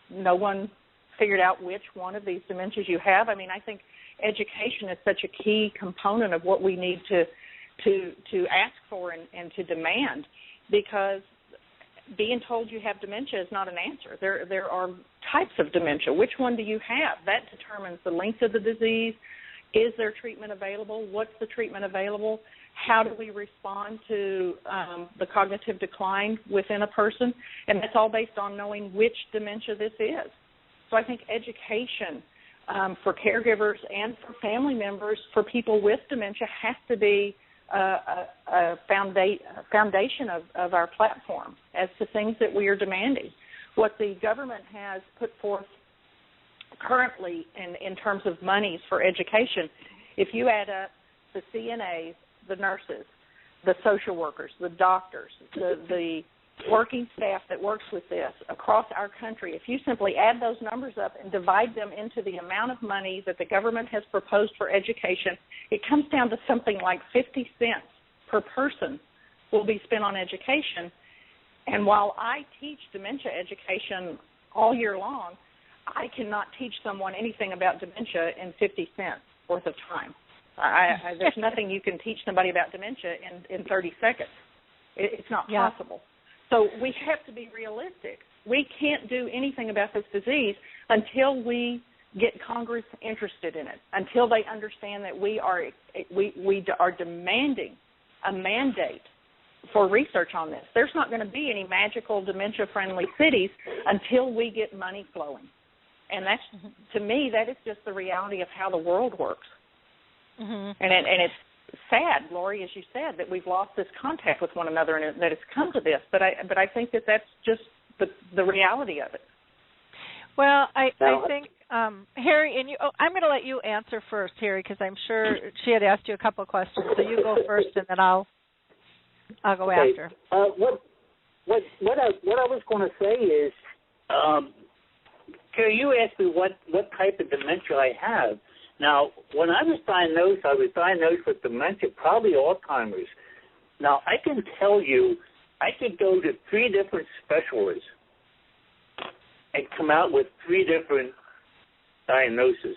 no one figured out which one of these dementias you have? I mean, I think education is such a key component of what we need to ask for and to demand, because being told you have dementia is not an answer. There are types of dementia. Which one do you have? That determines the length of the disease. Is there treatment available? What's the treatment available? How do we respond to the cognitive decline within a person? And that's all based on knowing which dementia this is. So I think education for caregivers and for family members for people with dementia has to be a foundation of our platform as to things that we are demanding. What the government has put forth currently in terms of monies for education, if you add up the CNAs, the nurses, the social workers, the doctors, the working staff that works with this across our country, if you simply add those numbers up and divide them into the amount of money that the government has proposed for education, it comes down to something like 50 cents per person will be spent on education. And while I teach dementia education all year long, I cannot teach someone anything about dementia in 50 cents worth of time. There's nothing you can teach somebody about dementia in 30 seconds. It's not possible. So we have to be realistic. We can't do anything about this disease until we get Congress interested in it, until they understand that we are demanding a mandate for research on this. There's not going to be any magical dementia-friendly cities until we get money flowing. And that's, to me, that is just the reality of how the world works. And it's sad, Lori, as you said, that we've lost this contact with one another and that it's come to this. But I think that that's just the reality of it. Well, I think, Harry, and you. Oh, I'm going to let you answer first, Harry, because I'm sure she had asked you a couple of questions. So you go first, and then I'll go after. What I was going to say is, Carrie, you asked me what type of dementia I have. Now, when I was diagnosed with dementia, probably Alzheimer's. Now, I can tell you, I could go to 3 different specialists and come out with 3 different diagnoses.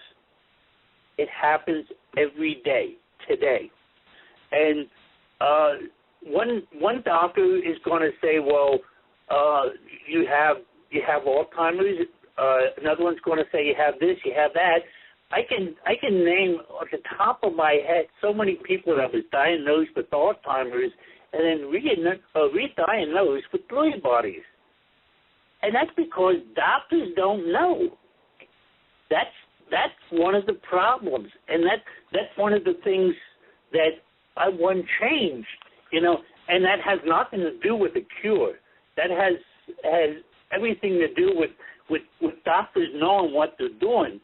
It happens every day, today. And one doctor is going to say, well, you have Alzheimer's. Another one's going to say you have this, you have that. I can name at the top of my head so many people that was diagnosed with Alzheimer's and then re-diagnosed with Lewy bodies. And that's because doctors don't know. That's one of the problems, and that's one of the things that I want changed, and that has nothing to do with the cure. That has everything to do with doctors knowing what they're doing.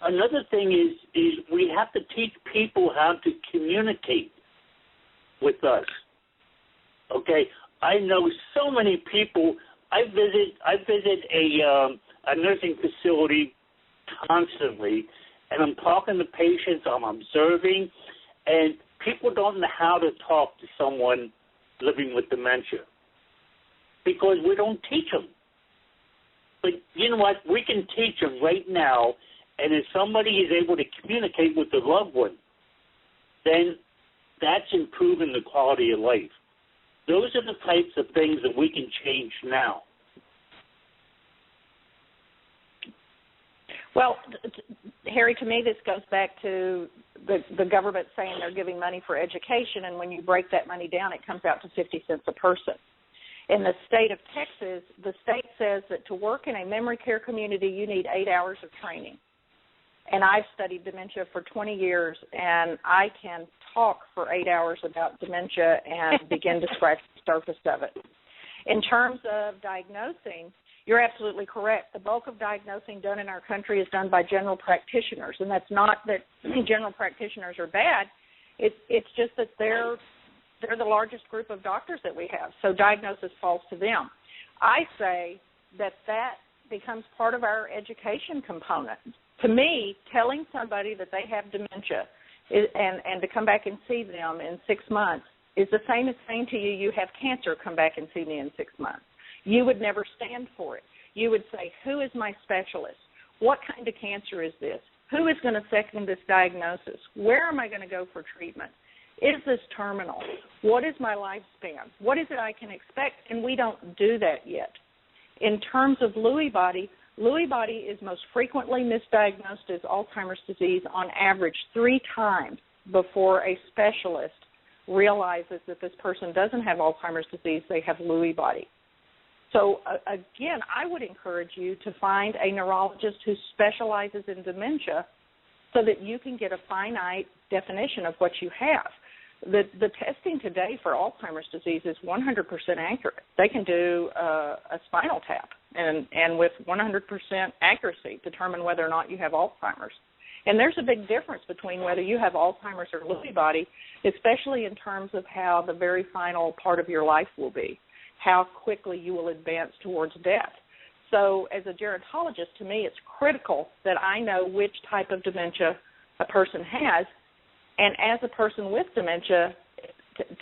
Another thing is we have to teach people how to communicate with us. Okay, I know so many people. I visit a nursing facility constantly, and I'm talking to patients. I'm observing, and people don't know how to talk to someone living with dementia because we don't teach them. But you know what? We can teach them right now. And if somebody is able to communicate with their loved one, then that's improving the quality of life. Those are the types of things that we can change now. Well, Harry, to me, this goes back to the government saying they're giving money for education, and when you break that money down, it comes out to 50 cents a person. In the state of Texas, the state says that to work in a memory care community, you need 8 hours of training. And I've studied dementia for 20 years, and I can talk for 8 hours about dementia and begin to scratch the surface of it. In terms of diagnosing, you're absolutely correct. The bulk of diagnosing done in our country is done by general practitioners, and that's not that general practitioners are bad. It's just that they're the largest group of doctors that we have, so diagnosis falls to them. I say that becomes part of our education component. To me, telling somebody that they have dementia and to come back and see them in 6 months is the same as saying to you, you have cancer, come back and see me in 6 months. You would never stand for it. You would say, who is my specialist? What kind of cancer is this? Who is going to second this diagnosis? Where am I going to go for treatment? Is this terminal? What is my lifespan? What is it I can expect? And we don't do that yet. In terms of Lewy body is most frequently misdiagnosed as Alzheimer's disease on average 3 times before a specialist realizes that this person doesn't have Alzheimer's disease, they have Lewy body. So, again, I would encourage you to find a neurologist who specializes in dementia so that you can get a finite definition of what you have. The testing today for Alzheimer's disease is 100% accurate. They can do a spinal tap and with 100% accuracy determine whether or not you have Alzheimer's. And there's a big difference between whether you have Alzheimer's or Lewy body, especially in terms of how the very final part of your life will be, how quickly you will advance towards death. So as a gerontologist, to me, it's critical that I know which type of dementia a person has. And as a person with dementia,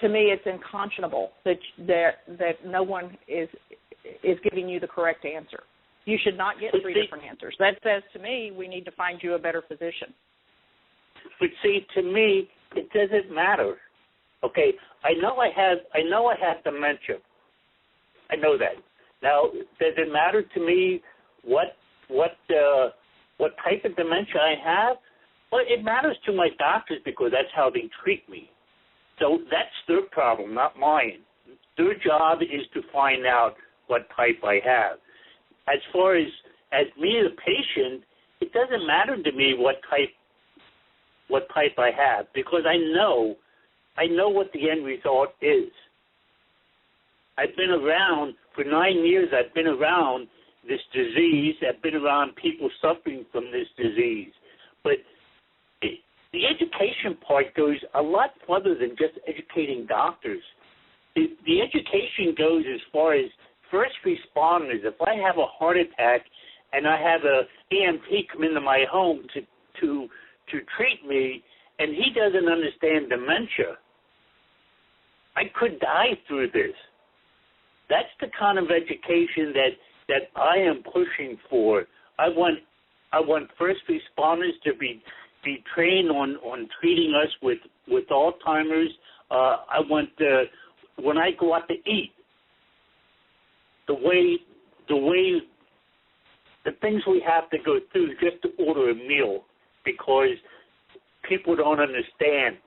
to me, it's unconscionable that no one is giving you the correct answer. You should not get 3 different answers. That says to me, we need to find you a better physician. But see, to me, it doesn't matter. Okay, I know I have dementia. I know that. Now, does it matter to me what type of dementia I have? Well, it matters to my doctors because that's how they treat me. So that's their problem, not mine. Their job is to find out what type I have. As far as me, the patient, it doesn't matter to me what type I have because I know what the end result is. I've been around for 9 years. I've been around this disease. I've been around people suffering from this disease. But the education part goes a lot further than just educating doctors. The education goes as far as first responders. If I have a heart attack and I have a EMT come into my home to treat me, and he doesn't understand dementia, I could die through this. That's the kind of education that I am pushing for. I want first responders to be trained on treating us with Alzheimer's. I want when I go out to eat, the things we have to go through just to order a meal because people don't understand.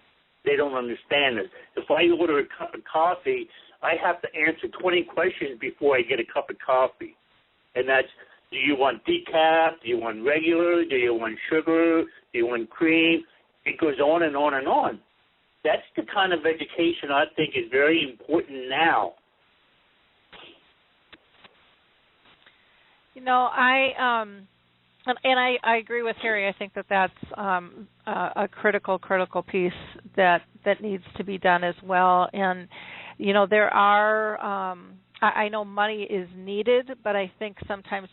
They don't understand it. If I order a cup of coffee, I have to answer 20 questions before I get a cup of coffee. And that's, do you want decaf? Do you want regular? Do you want sugar? Do you want cream? It goes on and on and on. That's the kind of education I think is very important now. You know, I agree with Harry. I think that's a critical piece that needs to be done as well. And you know, there are. I know money is needed, but I think sometimes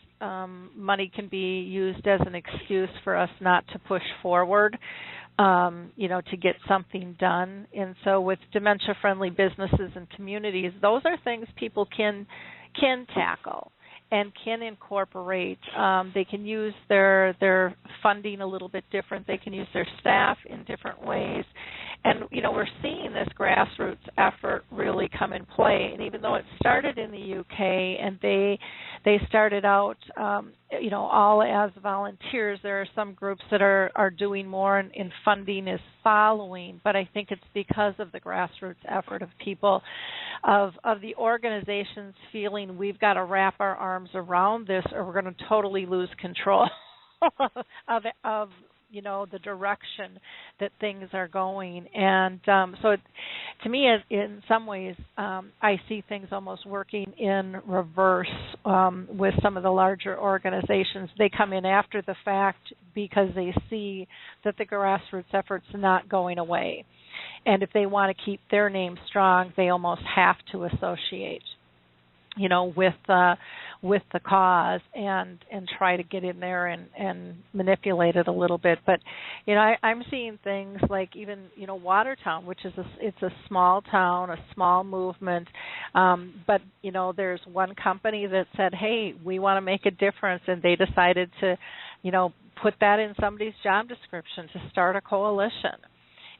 money can be used as an excuse for us not to push forward. You know, to get something done. And so, with dementia-friendly businesses and communities, those are things people can tackle and can incorporate. They can use their funding a little bit different. They can use their staff in different ways. And, you know, we're seeing this grassroots effort really come in play. And even though it started in the UK and they started out, you know, all as volunteers, there are some groups that are doing more and funding is following. But I think it's because of the grassroots effort of people, of the organizations feeling we've got to wrap our arms around this or we're going to totally lose control of you know, the direction that things are going. And so to me, in some ways, I see things almost working in reverse with some of the larger organizations. They come in after the fact because they see that the grassroots effort's not going away. And if they want to keep their name strong, they almost have to associate. with the cause and try to get in there and manipulate it a little bit. But I'm seeing things like even Watertown, which is it's a small town, a small movement, but there's one company that said, hey, we want to make a difference, and they decided to put that in somebody's job description to start a coalition.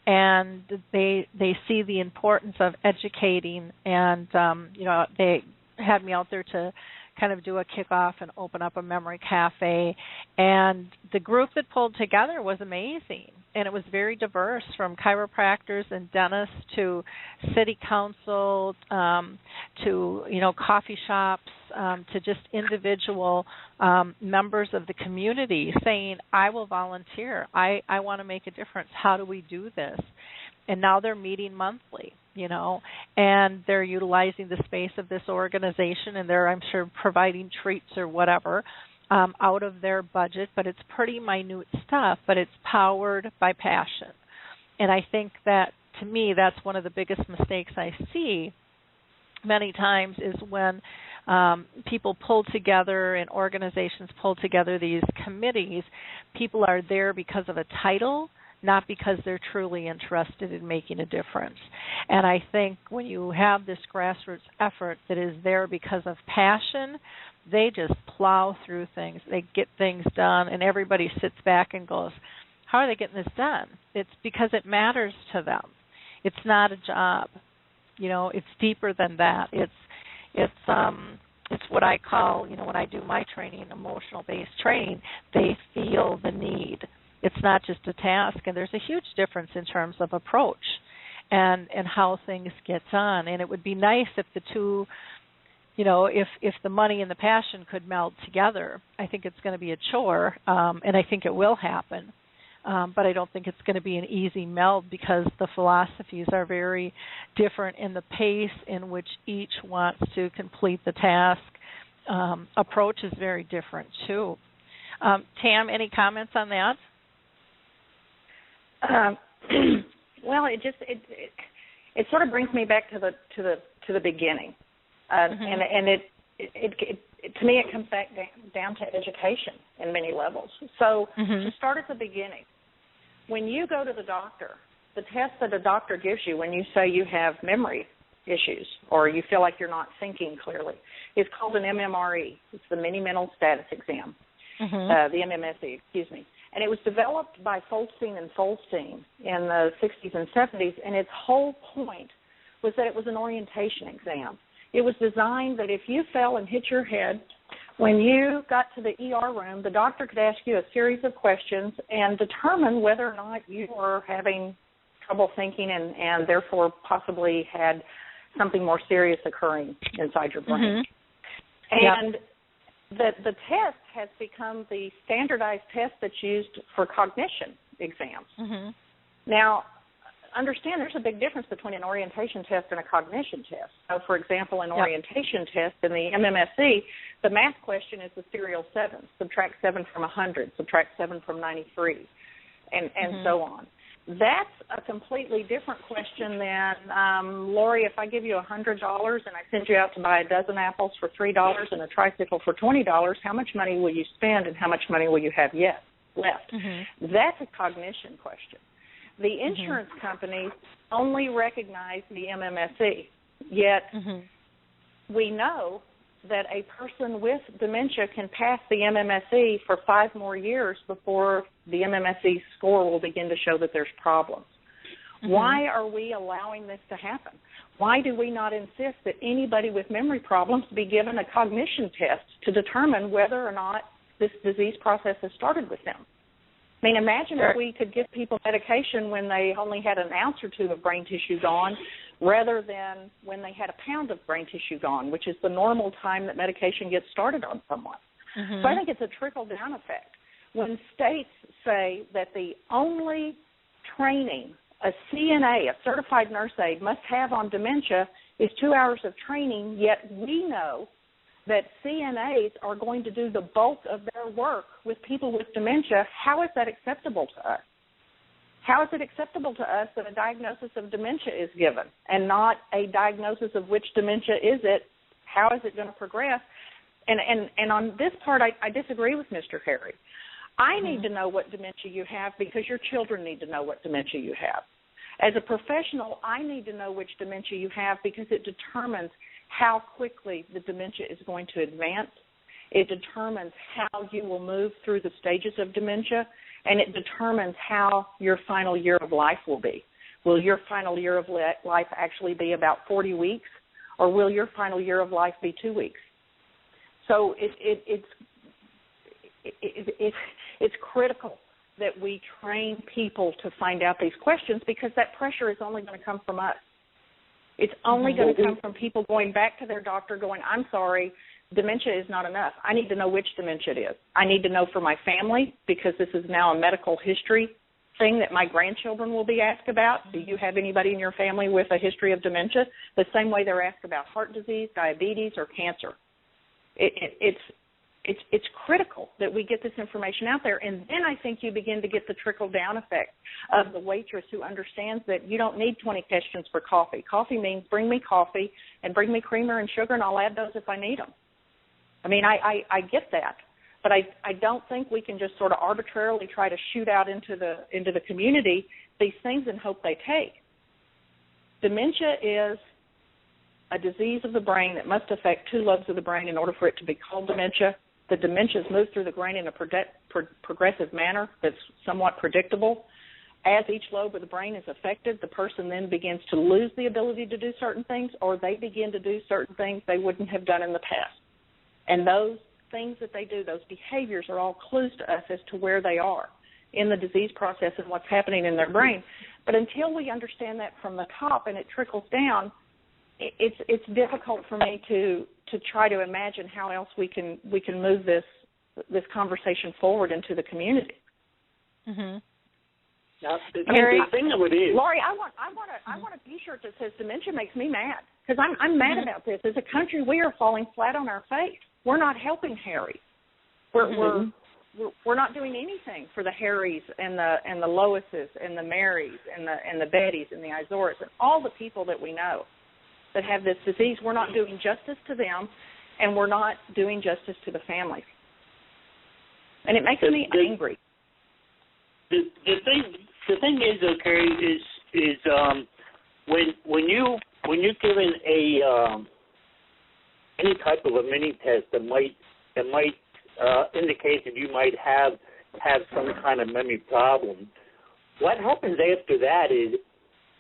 And they see the importance of educating, and they had me out there to kind of do a kickoff and open up a memory cafe. And the group that pulled together was amazing. And it was very diverse, from chiropractors and dentists to city council to, coffee shops to just individual members of the community saying, I will volunteer. I want to make a difference. How do we do this? And now they're meeting monthly, and they're utilizing the space of this organization, and they're, I'm sure, providing treats or whatever out of their budget. But it's pretty minute stuff, but it's powered by passion. And I think that, to me, that's one of the biggest mistakes I see many times is when people pull together and organizations pull together these committees, people are there because of a title, not because they're truly interested in making a difference. And I think when you have this grassroots effort that is there because of passion, they just plow through things. They get things done, and everybody sits back and goes, how are they getting this done? It's because it matters to them. It's not a job. It's deeper than that. It's what I call, when I do my training, emotional-based training, they feel the need. It's not just a task, and there's a huge difference in terms of approach and how things get done. And it would be nice if the two, if the money and the passion could meld together. I think it's going to be a chore, and I think it will happen. But I don't think it's going to be an easy meld because the philosophies are very different, and the pace in which each wants to complete the task approach is very different too. Tam, any comments on that? Well, it sort of brings me back to the beginning, and it to me it comes back down to education in many levels. So to start at the beginning, when you go to the doctor, the test that a doctor gives you when you say you have memory issues or you feel like you're not thinking clearly is called an MMRE. It's the Mini Mental Status Exam, the MMSE, excuse me. And it was developed by Folstein and Folstein in the 60s and 70s, and its whole point was that it was an orientation exam. It was designed that if you fell and hit your head, when you got to the ER room, the doctor could ask you a series of questions and determine whether or not you were having trouble thinking and therefore possibly had something more serious occurring inside your brain. And the test has become the standardized test that's used for cognition exams. Now, understand there's a big difference between an orientation test and a cognition test. So, for example, an orientation test in the MMSE, the math question is the serial 7. Subtract 7 from 100, subtract 7 from 93, and so on. That's a completely different question than, Lori, if I give you $100 and I send you out to buy a dozen apples for $3 and a tricycle for $20, how much money will you spend and how much money will you have left? That's a cognition question. The insurance companies only recognize the MMSE, yet we know that a person with dementia can pass the MMSE for 5 more years before the MMSE score will begin to show that there's problems. Why are we allowing this to happen? Why do we not insist that anybody with memory problems be given a cognition test to determine whether or not this disease process has started with them? I mean, imagine if we could give people medication when they only had an ounce or two of brain tissue gone rather than when they had a pound of brain tissue gone, which is the normal time that medication gets started on someone. So I think it's a trickle-down effect. When states say that the only training a CNA, a certified nurse aide, must have on dementia is 2 hours of training, yet we know that CNAs are going to do the bulk of their work with people with dementia, how is that acceptable to us? How is it acceptable to us that a diagnosis of dementia is given and not a diagnosis of which dementia is it, How is it going to progress? And on this part, I disagree with Mr. Harry. I need to know what dementia you have because your children need to know what dementia you have. As a professional, I need to know which dementia you have because it determines how quickly the dementia is going to advance. It determines how you will move through the stages of dementia, and it determines how your final year of life will be. Will your final year of life actually be about 40 weeks, or will your final year of life be 2 weeks? So it's critical that we train people to find out these questions because that pressure is only going to come from us. It's only going to come from people going back to their doctor going, I'm sorry, dementia is not enough. I need to know which dementia it is. I need to know for my family because this is now a medical history thing that my grandchildren will be asked about. Do you have anybody in your family with a history of dementia? The same way they're asked about heart disease, diabetes, or cancer. It's critical that we get this information out there, and then I think you begin to get the trickle-down effect of the waitress who understands that you don't need 20 questions for coffee. Coffee means bring me coffee and bring me creamer and sugar, and I'll add those if I need them. I mean, I get that, but I don't think we can just sort of arbitrarily try to shoot out into the community these things and hope they take. Dementia is a disease of the brain that must affect two lobes of the brain in order for it to be called dementia. The dementias move through the brain in a progressive manner that's somewhat predictable. As each lobe of the brain is affected, the person then begins to lose the ability to do certain things, or they begin to do certain things they wouldn't have done in the past. And those things that they do, those behaviors are all clues to us as to where they are in the disease process and what's happening in their brain. But until we understand that from the top and it trickles down, it's difficult for me to try to imagine how else we can move this conversation forward into the community. Mm-hmm. Now, the thing of it is, Laurie, I want a T-shirt that says "Dementia makes me mad" because I'm mad about this. As a country, we are falling flat on our face. We're not helping Harry. We're not doing anything for the Harrys and the Loises and the Marys and the Bettys and the Izoras and all the people that we know that have this disease. We're not doing justice to them, and we're not doing justice to the families. And it makes me angry. The thing is, okay, is when you're given any type of a mini test that might indicate that you might have some kind of memory problem, what happens after that is,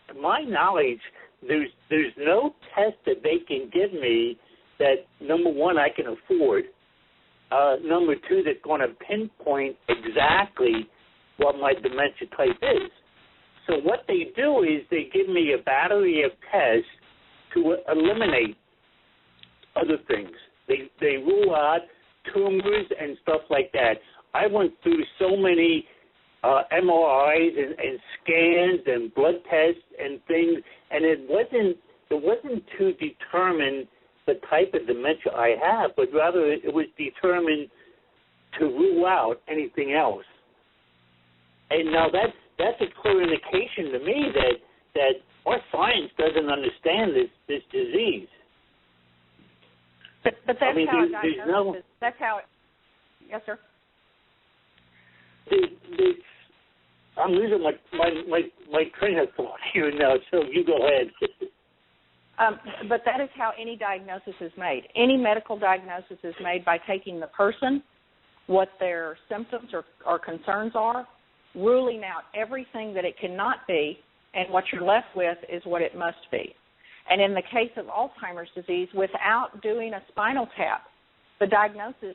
to my knowledge, there's no test that they can give me that, number one, I can afford, number two, that's going to pinpoint exactly what my dementia type is. So what they do is they give me a battery of tests to eliminate other things. They rule out tumors and stuff like that. I went through so many MRIs and scans and blood tests and things, and it wasn't to determine the type of dementia I have, but rather it was determined to rule out anything else. And now that's a clear indication to me that our science doesn't understand this disease. But that's how it diagnoses. That's how it. Yes, sir. I'm losing my train of thought here now, so you go ahead. But that is how any diagnosis is made. Any medical diagnosis is made by taking the person, what their symptoms or concerns are, ruling out everything that it cannot be, and what you're left with is what it must be. And in the case of Alzheimer's disease, without doing a spinal tap, the diagnosis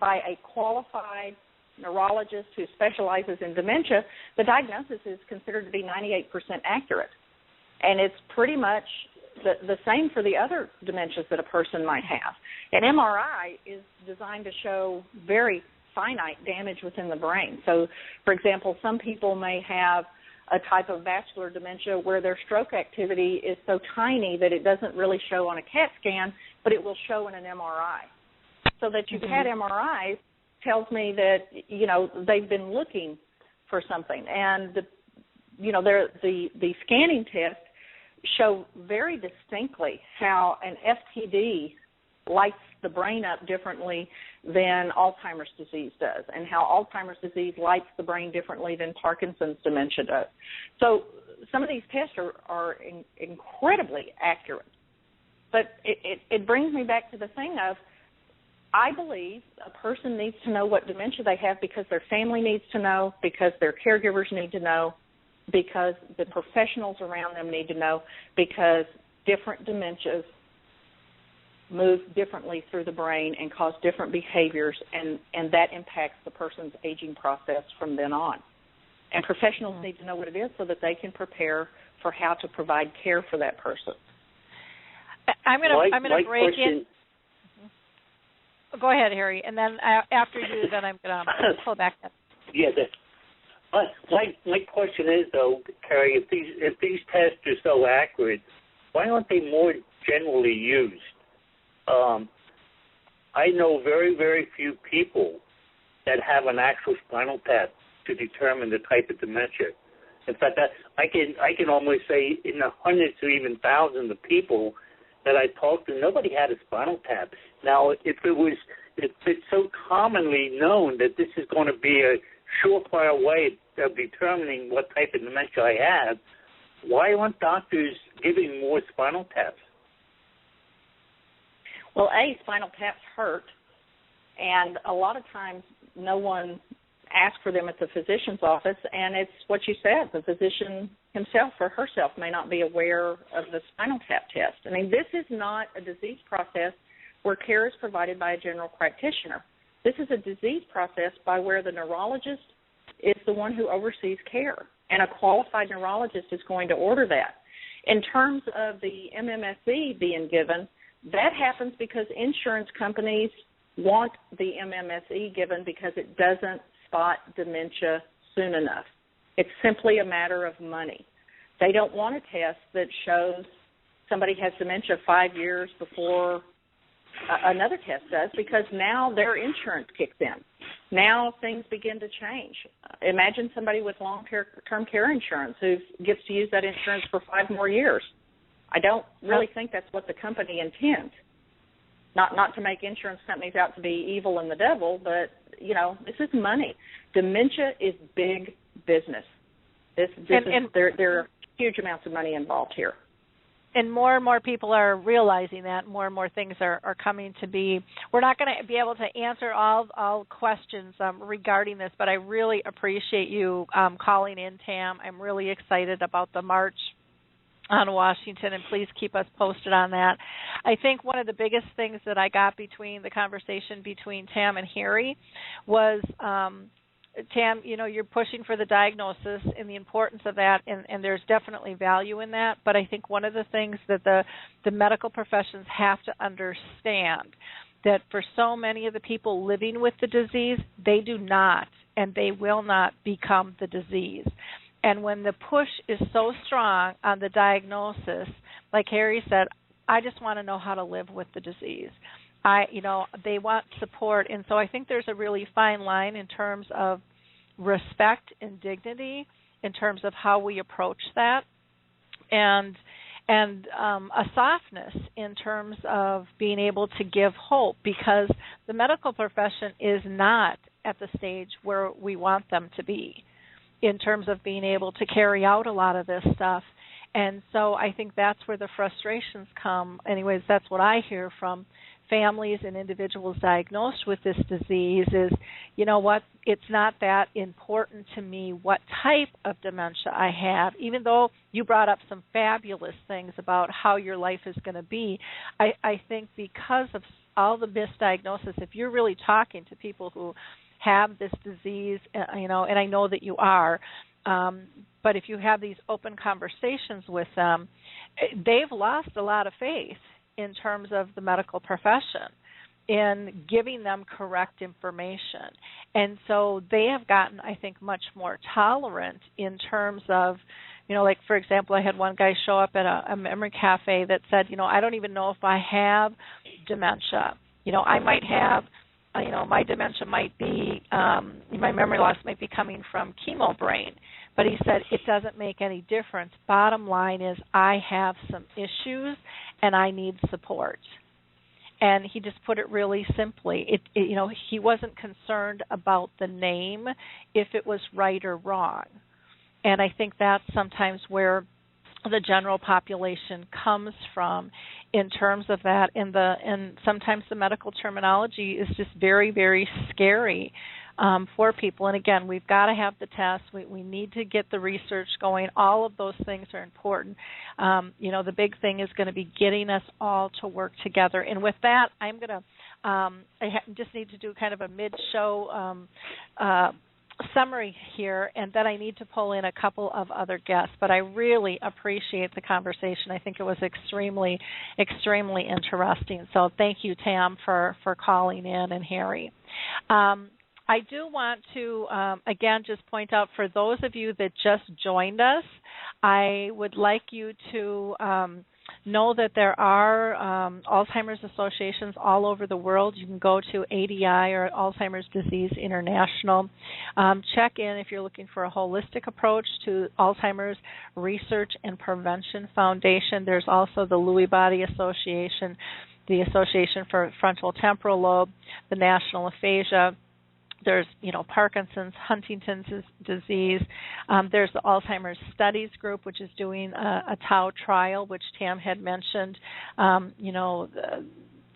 by a qualified neurologist who specializes in dementia, the diagnosis is considered to be 98% accurate. And it's pretty much the same for the other dementias that a person might have. An MRI is designed to show very finite damage within the brain. So, for example, some people may have a type of vascular dementia where their stroke activity is so tiny that it doesn't really show on a CAT scan, but it will show in an MRI. So that you've had MRIs tells me that, they've been looking for something. And, the scanning tests show very distinctly how an FTD lights the brain up differently than Alzheimer's disease does, and how Alzheimer's disease lights the brain differently than Parkinson's dementia does. So some of these tests are incredibly accurate. But it brings me back to the thing of, I believe a person needs to know what dementia they have because their family needs to know, because their caregivers need to know, because the professionals around them need to know, because different dementias move differently through the brain and cause different behaviors, and that impacts the person's aging process from then on. And professionals need to know what it is so that they can prepare for how to provide care for that person. I'm going to break in. Go ahead, Harry, and then after you, then I'm going to pull back in. Yeah, my question is, though, Carrie, if these tests are so accurate, why aren't they more generally used? I know very, very few people that have an actual spinal tap to determine the type of dementia. In fact, I can almost say in the hundreds or even thousands of people that I talked to, nobody had a spinal tap. Now, if it's so commonly known that this is going to be a surefire way of determining what type of dementia I have, why aren't doctors giving more spinal taps? Well, spinal taps hurt, and a lot of times no one asks for them at the physician's office, and it's what you said, the physician himself or herself may not be aware of the spinal tap test. I mean, this is not a disease process where care is provided by a general practitioner. This is a disease process by where the neurologist is the one who oversees care, and a qualified neurologist is going to order that. In terms of the MMSE being given, that happens because insurance companies want the MMSE given because it doesn't spot dementia soon enough. It's simply a matter of money. They don't want a test that shows somebody has dementia 5 years before another test does, because now their insurance kicks in. Now things begin to change. Imagine somebody with long-term care insurance who gets to use that insurance for 5 more years. I don't really think that's what the company intends. Not to make insurance companies out to be evil and the devil, but, this is money. Dementia is big business. There are huge amounts of money involved here. And more people are realizing that. More and more things are coming to be. We're not going to be able to answer all questions regarding this, but I really appreciate you calling in, Tam. I'm really excited about the March on Washington, and please keep us posted on that. I think one of the biggest things that I got between the conversation between Tam and Harry was, Tam, you're pushing for the diagnosis and the importance of that, and there's definitely value in that. But I think one of the things that the medical professions have to understand, that for so many of the people living with the disease, they do not and they will not become the disease. And when the push is so strong on the diagnosis, like Harry said, I just want to know how to live with the disease. They want support. And so I think there's a really fine line in terms of respect and dignity, in terms of how we approach that, and a softness in terms of being able to give hope, because the medical profession is not at the stage where we want them to be in terms of being able to carry out a lot of this stuff. And so I think that's where the frustrations come. Anyways, that's what I hear from families and individuals diagnosed with this disease is, it's not that important to me what type of dementia I have, even though you brought up some fabulous things about how your life is going to be. I think because of all the misdiagnosis, if you're really talking to people who have this disease, and I know that you are, but if you have these open conversations with them, they've lost a lot of faith in terms of the medical profession in giving them correct information. And so they have gotten, I think, much more tolerant in terms of, like, for example, I had one guy show up at a memory cafe that said, I don't even know if I have dementia. I might have, my dementia might be, my memory loss might be coming from chemo brain. But he said it doesn't make any difference. Bottom line is I have some issues and I need support. And he just put it really simply. He wasn't concerned about the name, if it was right or wrong. And I think that's sometimes where the general population comes from in terms of that. And sometimes the medical terminology is just very, very scary for people. And again, we've got to have the tests. We need to get the research going. All of those things are important. The big thing is going to be getting us all to work together. And with that, I'm going to just need to do kind of a mid-show summary here, and then I need to pull in a couple of other guests. But I really appreciate the conversation. I think it was extremely, extremely interesting. So thank you, Tam, for calling in, and Harry. I do want to, again, just point out for those of you that just joined us, I would like you to know that there are Alzheimer's associations all over the world. You can go to ADI, or Alzheimer's Disease International. Check in if you're looking for a holistic approach to Alzheimer's Research and Prevention Foundation. There's also the Lewy Body Association, the Association for Frontal Temporal Lobe, the National Aphasia. There's, Parkinson's, Huntington's disease. There's the Alzheimer's Studies Group, which is doing a tau trial, which Tam had mentioned.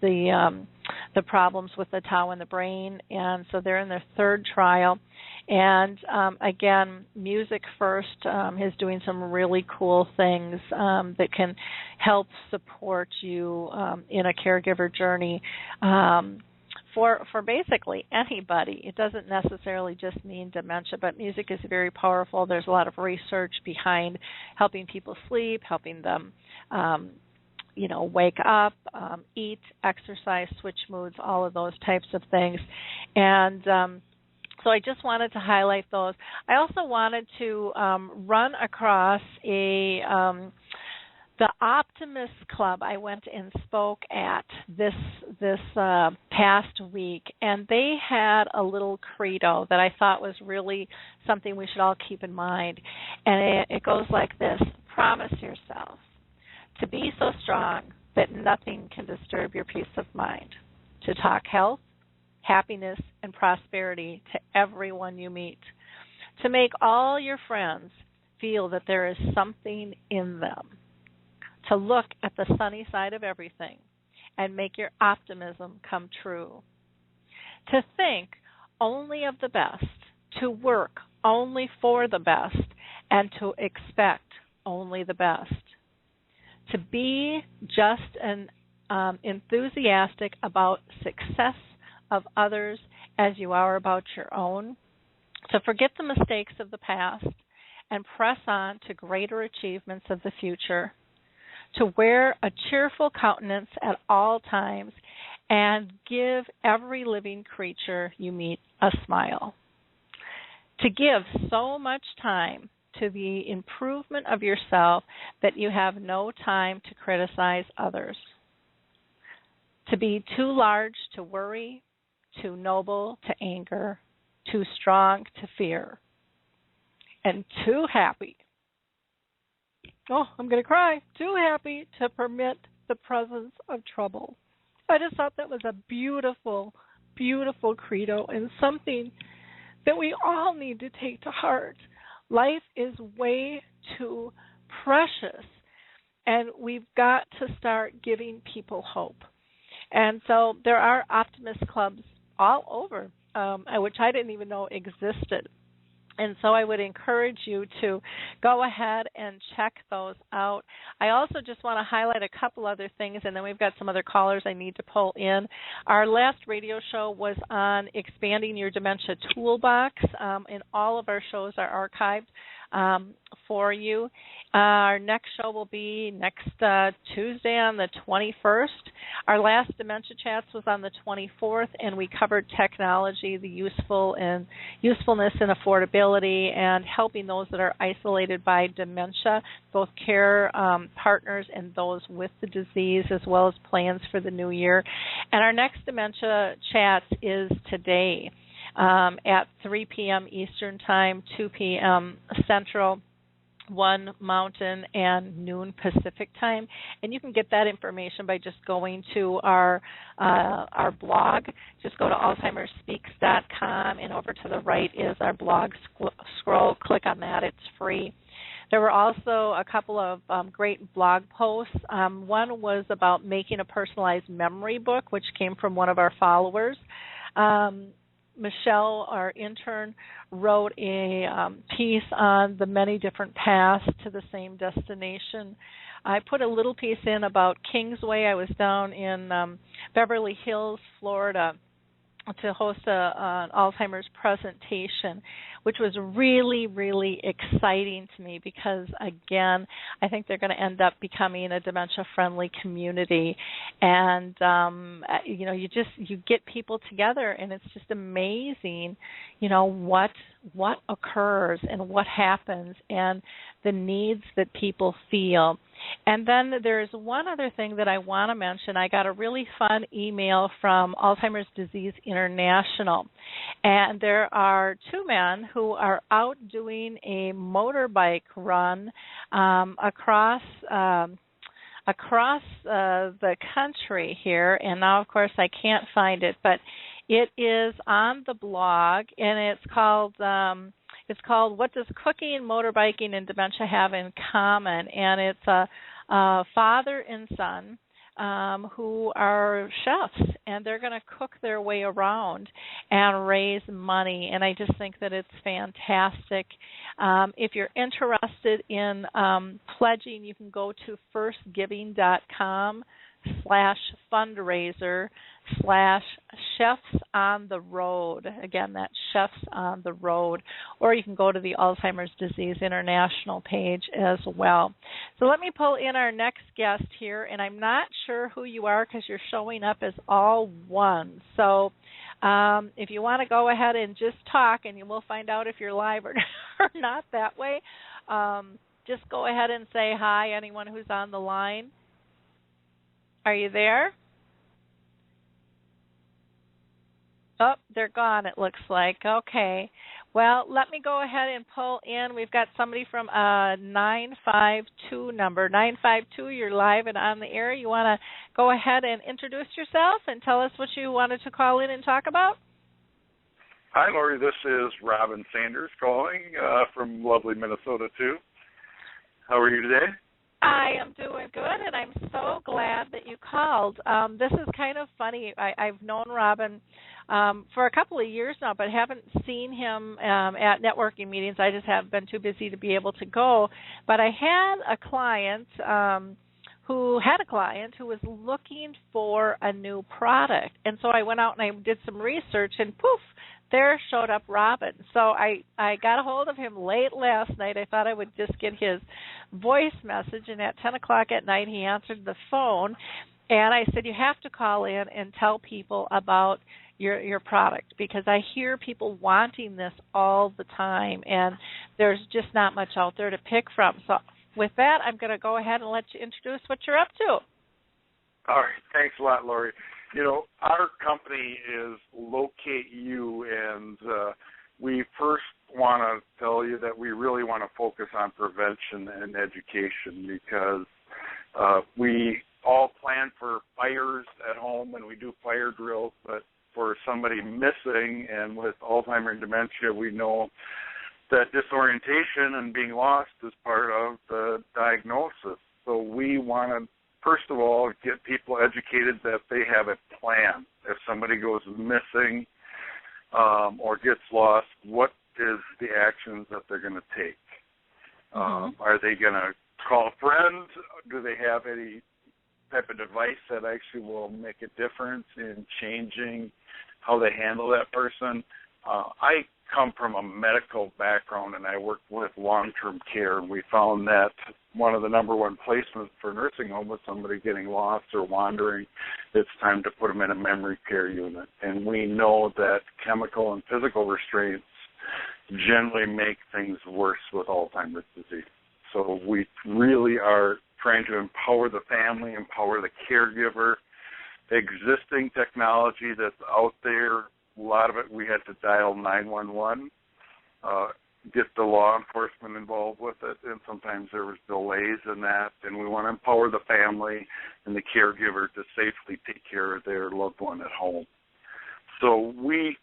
The problems with the tau in the brain, and so they're in their third trial. And again, Music First is doing some really cool things that can help support you in a caregiver journey. For basically anybody. It doesn't necessarily just mean dementia, but music is very powerful. There's a lot of research behind helping people sleep, helping them, wake up, eat, exercise, switch moods, all of those types of things. And so I just wanted to highlight those. I also wanted to run across the Optimist Club. I went and spoke at this past week, and they had a little credo that I thought was really something we should all keep in mind. And it goes like this: promise yourself to be so strong that nothing can disturb your peace of mind, to talk health, happiness, and prosperity to everyone you meet, to make all your friends feel that there is something in them, to look at the sunny side of everything and make your optimism come true, to think only of the best, to work only for the best, and to expect only the best, to be just and enthusiastic about success of others as you are about your own, to forget the mistakes of the past and press on to greater achievements of the future, to wear a cheerful countenance at all times and give every living creature you meet a smile, to give so much time to the improvement of yourself that you have no time to criticize others, to be too large to worry, too noble to anger, too strong to fear, and too happy, I'm going to cry, too happy to permit the presence of trouble. I just thought that was a beautiful, beautiful credo, and something that we all need to take to heart. Life is way too precious, and we've got to start giving people hope. And so there are optimist clubs all over, which I didn't even know existed. And so I would encourage you to go ahead and check those out. I also just want to highlight a couple other things, and then we've got some other callers I need to pull in. Our last radio show was on expanding your dementia toolbox, and all of our shows are archived for you. Our next show will be next Tuesday on the 21st. Our last Dementia Chats was on the 24th, and we covered technology, the usefulness and affordability, and helping those that are isolated by dementia, both care partners and those with the disease, as well as plans for the new year. And our next Dementia Chats is today at 3 p.m. Eastern Time, 2 p.m. Central. 1 Mountain and noon Pacific time, and you can get that information by just going to our blog. Just go to alzheimersspeaks.com, and over to the right is our blog scroll. Click on that; it's free. There were also a couple of great blog posts. One was about making a personalized memory book, which came from one of our followers. Michelle, our intern, wrote a piece on the many different paths to the same destination. I put a little piece in about Kingsway. I was down in Beverly Hills, Florida, to host an Alzheimer's presentation, which was really, really exciting to me because, again, I think they're going to end up becoming a dementia-friendly community. And, you get people together, and it's just amazing, what occurs and what happens and the needs that people feel. And then there's one other thing that I want to mention. I got a really fun email from Alzheimer's Disease International, and there are 2 men who are out doing a motorbike run across the country here. And now, of course, I can't find it, but it is on the blog, and it's called What Does Cooking, Motorbiking, and Dementia Have in Common? And it's a father and son who are chefs, and they're going to cook their way around and raise money. And I just think that it's fantastic. If you're interested in pledging, you can go to firstgiving.com/fundraiser/Chefs on the Road. Again, that's Chefs on the Road. Or you can go to the Alzheimer's Disease International page as well. So let me pull in our next guest here, and I'm not sure who you are because you're showing up as all one. So if you want to go ahead and just talk, and you will find out if you're live or not that way, just go ahead and say hi, anyone who's on the line. Are you there? Oh, they're gone, it looks like. Okay. Well, let me go ahead and pull in. We've got somebody from a 952 number. 952, you're live and on the air. You want to go ahead and introduce yourself and tell us what you wanted to call in and talk about? Hi, Lori. This is Robin Sanders calling from lovely Minnesota, too. How are you today? I am doing good, and I'm so glad that you called. This is kind of funny. I've known Robin for a couple of years now, but haven't seen him at networking meetings. I just have been too busy to be able to go. But I had a client who was looking for a new product. And so I went out and I did some research, and poof, there showed up Robin. So I got a hold of him late last night. I thought I would just get his voice message, and at 10 o'clock at night he answered the phone, and I said, you have to call in and tell people about your product, because I hear people wanting this all the time, and there's just not much out there to pick from. So with that, I'm going to go ahead and let you introduce what you're up to. All right. Thanks a lot, Lori. Our company is Locate You, and we first want to tell you that we really want to focus on prevention and education, because we all plan for fires at home and we do fire drills, but for somebody missing, and with Alzheimer and dementia, we know that disorientation and being lost is part of the diagnosis. So we want to, first of all, get people educated that they have a plan. If somebody goes missing or gets lost, what is the actions that they're going to take? Are they going to call a friend? Do they have any type of device that actually will make a difference in changing how they handle that person? I come from a medical background, and I work with long-term care, and we found that one of the number one placements for nursing home was somebody getting lost or wandering. It's time to put them in a memory care unit. And we know that chemical and physical restraints generally make things worse with Alzheimer's disease. So we really are trying to empower the family, empower the caregiver. Existing technology that's out there, a lot of it we had to dial 911. get the law enforcement involved with it, and sometimes there was delays in that, and we want to empower the family and the caregiver to safely take care of their loved one at home. So we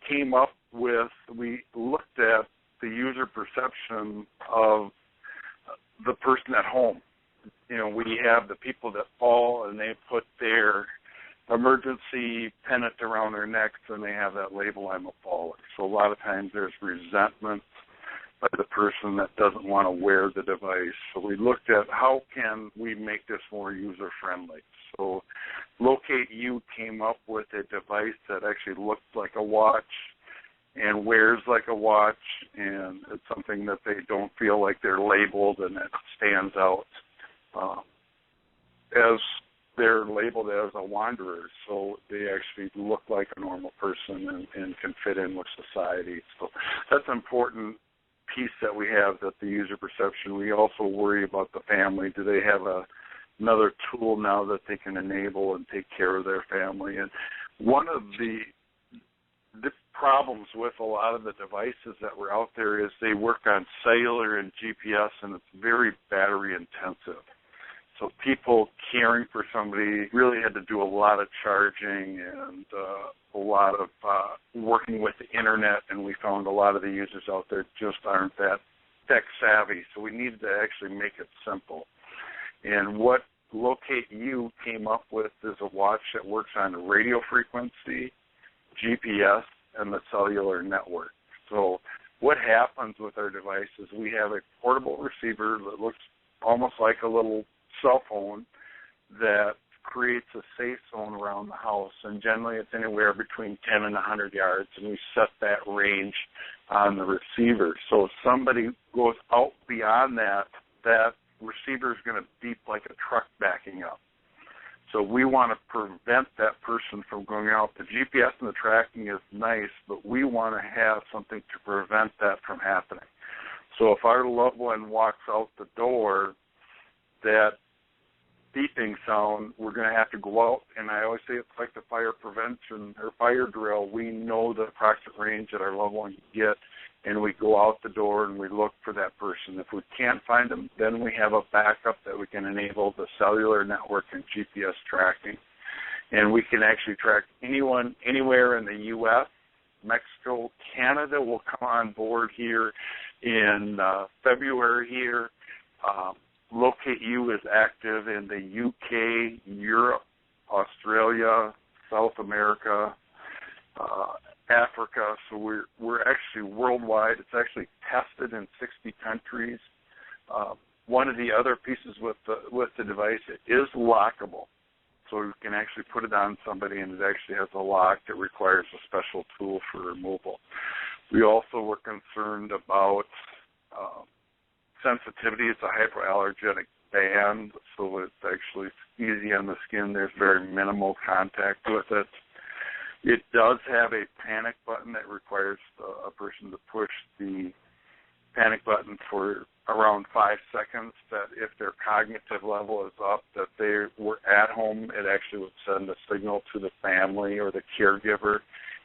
looked at the user perception of the person at home. You know, we have the people that fall and they put their emergency pennant around their necks and they have that label, I'm a faller. So a lot of times there's resentment by the person that doesn't want to wear the device. So we looked at how can we make this more user-friendly. So Locate You came up with a device that actually looks like a watch and wears like a watch, and it's something that they don't feel like they're labeled and it stands out as they're labeled as a wanderer, so they actually look like a normal person and can fit in with society. So that's an important piece that we have, that the user perception. We also worry about the family. Do they have another tool now that they can enable and take care of their family? And one of the problems with a lot of the devices that were out there is they work on cellular and GPS, and it's very battery intensive. So people caring for somebody really had to do a lot of charging and a lot of working with the internet, and we found a lot of the users out there just aren't that tech savvy. So we needed to actually make it simple. And what Locate You came up with is a watch that works on radio frequency, GPS, and the cellular network. So what happens with our device is we have a portable receiver that looks almost like a little cell phone that creates a safe zone around the house, and generally it's anywhere between 10 and 100 yards, and we set that range on the receiver. So if somebody goes out beyond that, that receiver is going to beep like a truck backing up. So we want to prevent that person from going out. The GPS and the tracking is nice, but we want to have something to prevent that from happening. So if our loved one walks out the door, that beeping sound, we're going to have to go out, and I always say it's like the fire prevention or fire drill. We know the approximate range that our loved one can get, and we go out the door and we look for that person. If we can't find them, then we have a backup that we can enable the cellular network and GPS tracking. And we can actually track anyone anywhere in the U.S., Mexico, Canada will come on board here in February here. Locate You is active in the UK, Europe, Australia, South America, Africa. So we're actually worldwide. It's actually tested in 60 countries. One of the other pieces with the device, it is lockable. So you can actually put it on somebody, and it actually has a lock that requires a special tool for removal. We also were concerned about sensitivity. It's a hypoallergenic band, so it's actually easy on the skin. There's very minimal contact with it. It does have a panic button that requires a person to push the panic button for around 5 seconds, that if their cognitive level is up, that they were at home, it actually would send a signal to the family or the caregiver,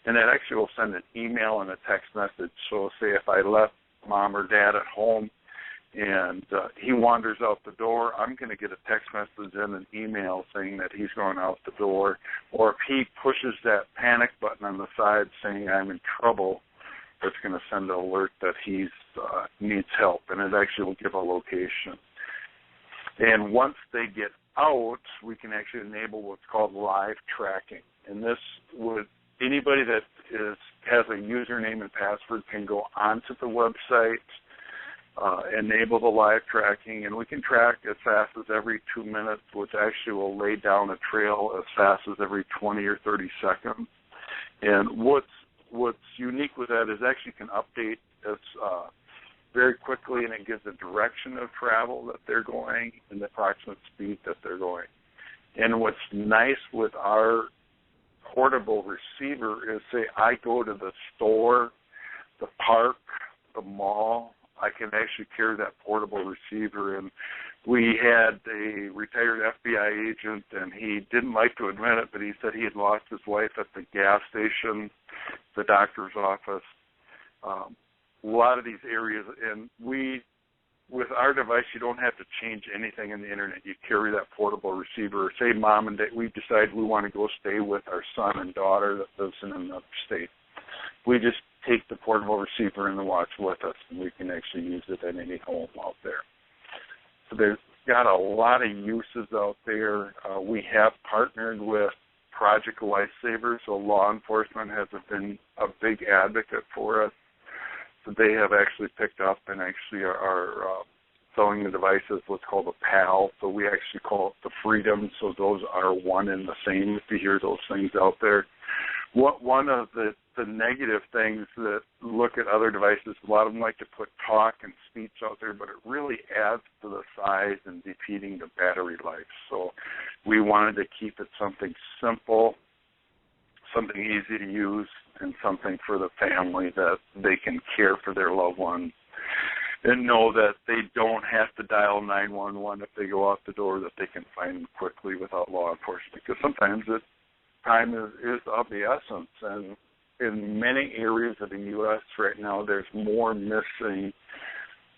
and it actually will send an email and a text message. So say if I left mom or dad at home, and he wanders out the door, I'm going to get a text message and an email saying that he's going out the door. Or if he pushes that panic button on the side saying I'm in trouble, it's going to send an alert that he needs help, and it actually will give a location. And once they get out, we can actually enable what's called live tracking. And this would, anybody that has a username and password can go onto the website, enable the live tracking, and we can track as fast as every 2 minutes, which actually will lay down a trail as fast as every 20 or 30 seconds. And what's unique with that is actually can update very quickly, and it gives a direction of travel that they're going and the approximate speed that they're going. And what's nice with our portable receiver is, say I go to the store, the park, the mall, I can actually carry that portable receiver. And we had a retired FBI agent, and he didn't like to admit it, but he said he had lost his wife at the gas station, the doctor's office, a lot of these areas, and with our device, you don't have to change anything in the internet. You carry that portable receiver. Say mom and dad, we decide we want to go stay with our son and daughter that lives in another state. We just take the portable receiver and the watch with us, and we can actually use it in any home out there. So there's got a lot of uses out there. We have partnered with Project Lifesavers, so law enforcement has been a big advocate for us. So they have actually picked up and actually are selling the devices, what's called a PAL. So we actually call it the Freedom. So those are one and the same if you hear those things out there. One of the negative things that look at other devices, a lot of them like to put talk and speech out there, but it really adds to the size and depleting the battery life. So we wanted to keep it something simple, something easy to use, and something for the family that they can care for their loved ones and know that they don't have to dial 911 if they go out the door, that they can find them quickly without law enforcement. Because sometimes time is of the essence, and in many areas of the U.S. right now, there's more missing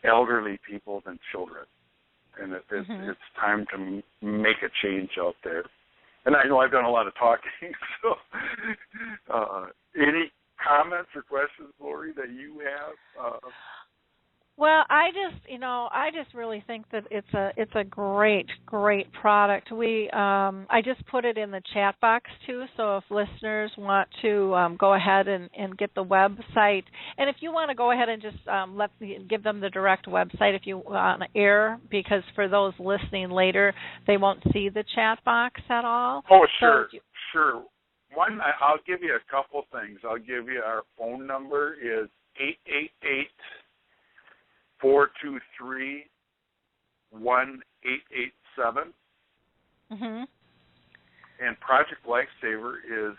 elderly people than children, and it's time to make a change out there. And I know I've done a lot of talking, so any comments or questions, Lori, that you have? Well, I just really think that it's a great product. I just put it in the chat box too, so if listeners want to go ahead and get the website, and if you want to go ahead and just give them the direct website if you want to air, because for those listening later, they won't see the chat box at all. Oh, sure, sure. I'll give you a couple things. I'll give you our phone number is 888-423-1887. And Project Lifesaver is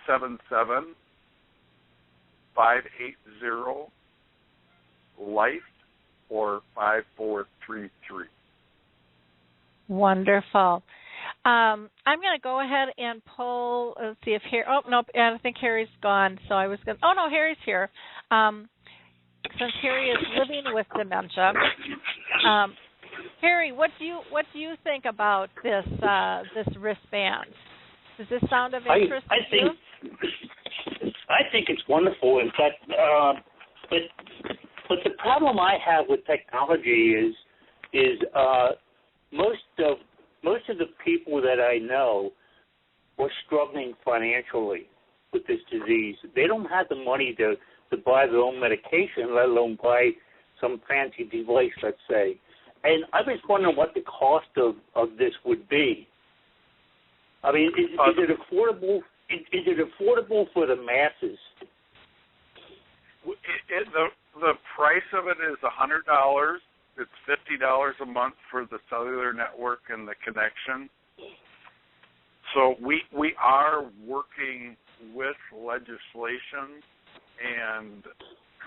877-580-LIFE or 5433. Wonderful. I'm going to go ahead and pull, let's see if Harry, oh, nope, I think Harry's gone, so I was going to, oh, no, Harry's here. Since Harry is living with dementia, Harry, what do you think about this wristband? Does this sound of interest to you? I think it's wonderful. In fact, but the problem I have with technology is most of the people that I know are struggling financially with this disease. They don't have the money to buy their own medication, let alone buy some fancy device, let's say. And I was wondering what the cost of this would be. I mean, is it affordable? Is it affordable for the masses? The price of it is $100. It's $50 a month for the cellular network and the connection. So we are working with legislation and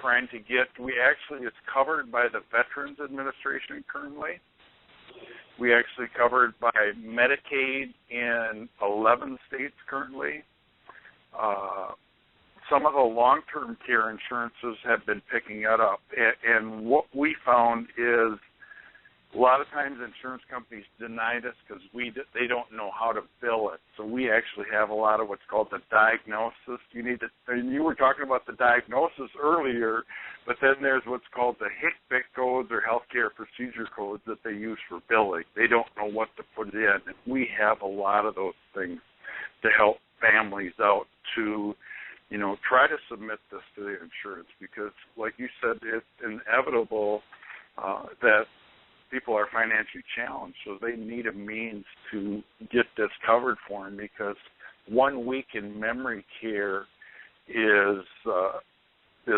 trying to get, it's covered by the Veterans Administration currently. We actually covered by Medicaid in 11 states currently. Some of the long-term care insurances have been picking it up. And what we found is a lot of times insurance companies deny this because they don't know how to bill it. So we actually have a lot of what's called the diagnosis. And you were talking about the diagnosis earlier, but then there's what's called the HCPCS codes or healthcare procedure codes that they use for billing. They don't know what to put in. And we have a lot of those things to help families out to, try to submit this to the insurance because, like you said, it's inevitable that people are financially challenged, so they need a means to get this covered for them because 1 week in memory care is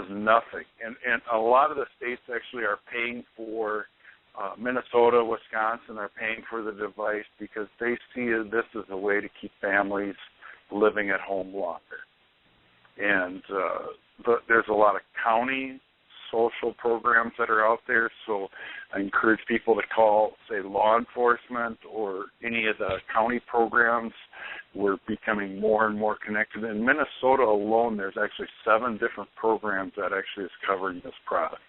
nothing. And a lot of the states actually are paying for, Minnesota, Wisconsin are paying for the device because they see this as a way to keep families living at home longer. And there's a lot of county social programs that are out there, so I encourage people to call, say, law enforcement or any of the county programs we're becoming more and more connected. In Minnesota alone, there's actually 7 different programs that actually is covering this product.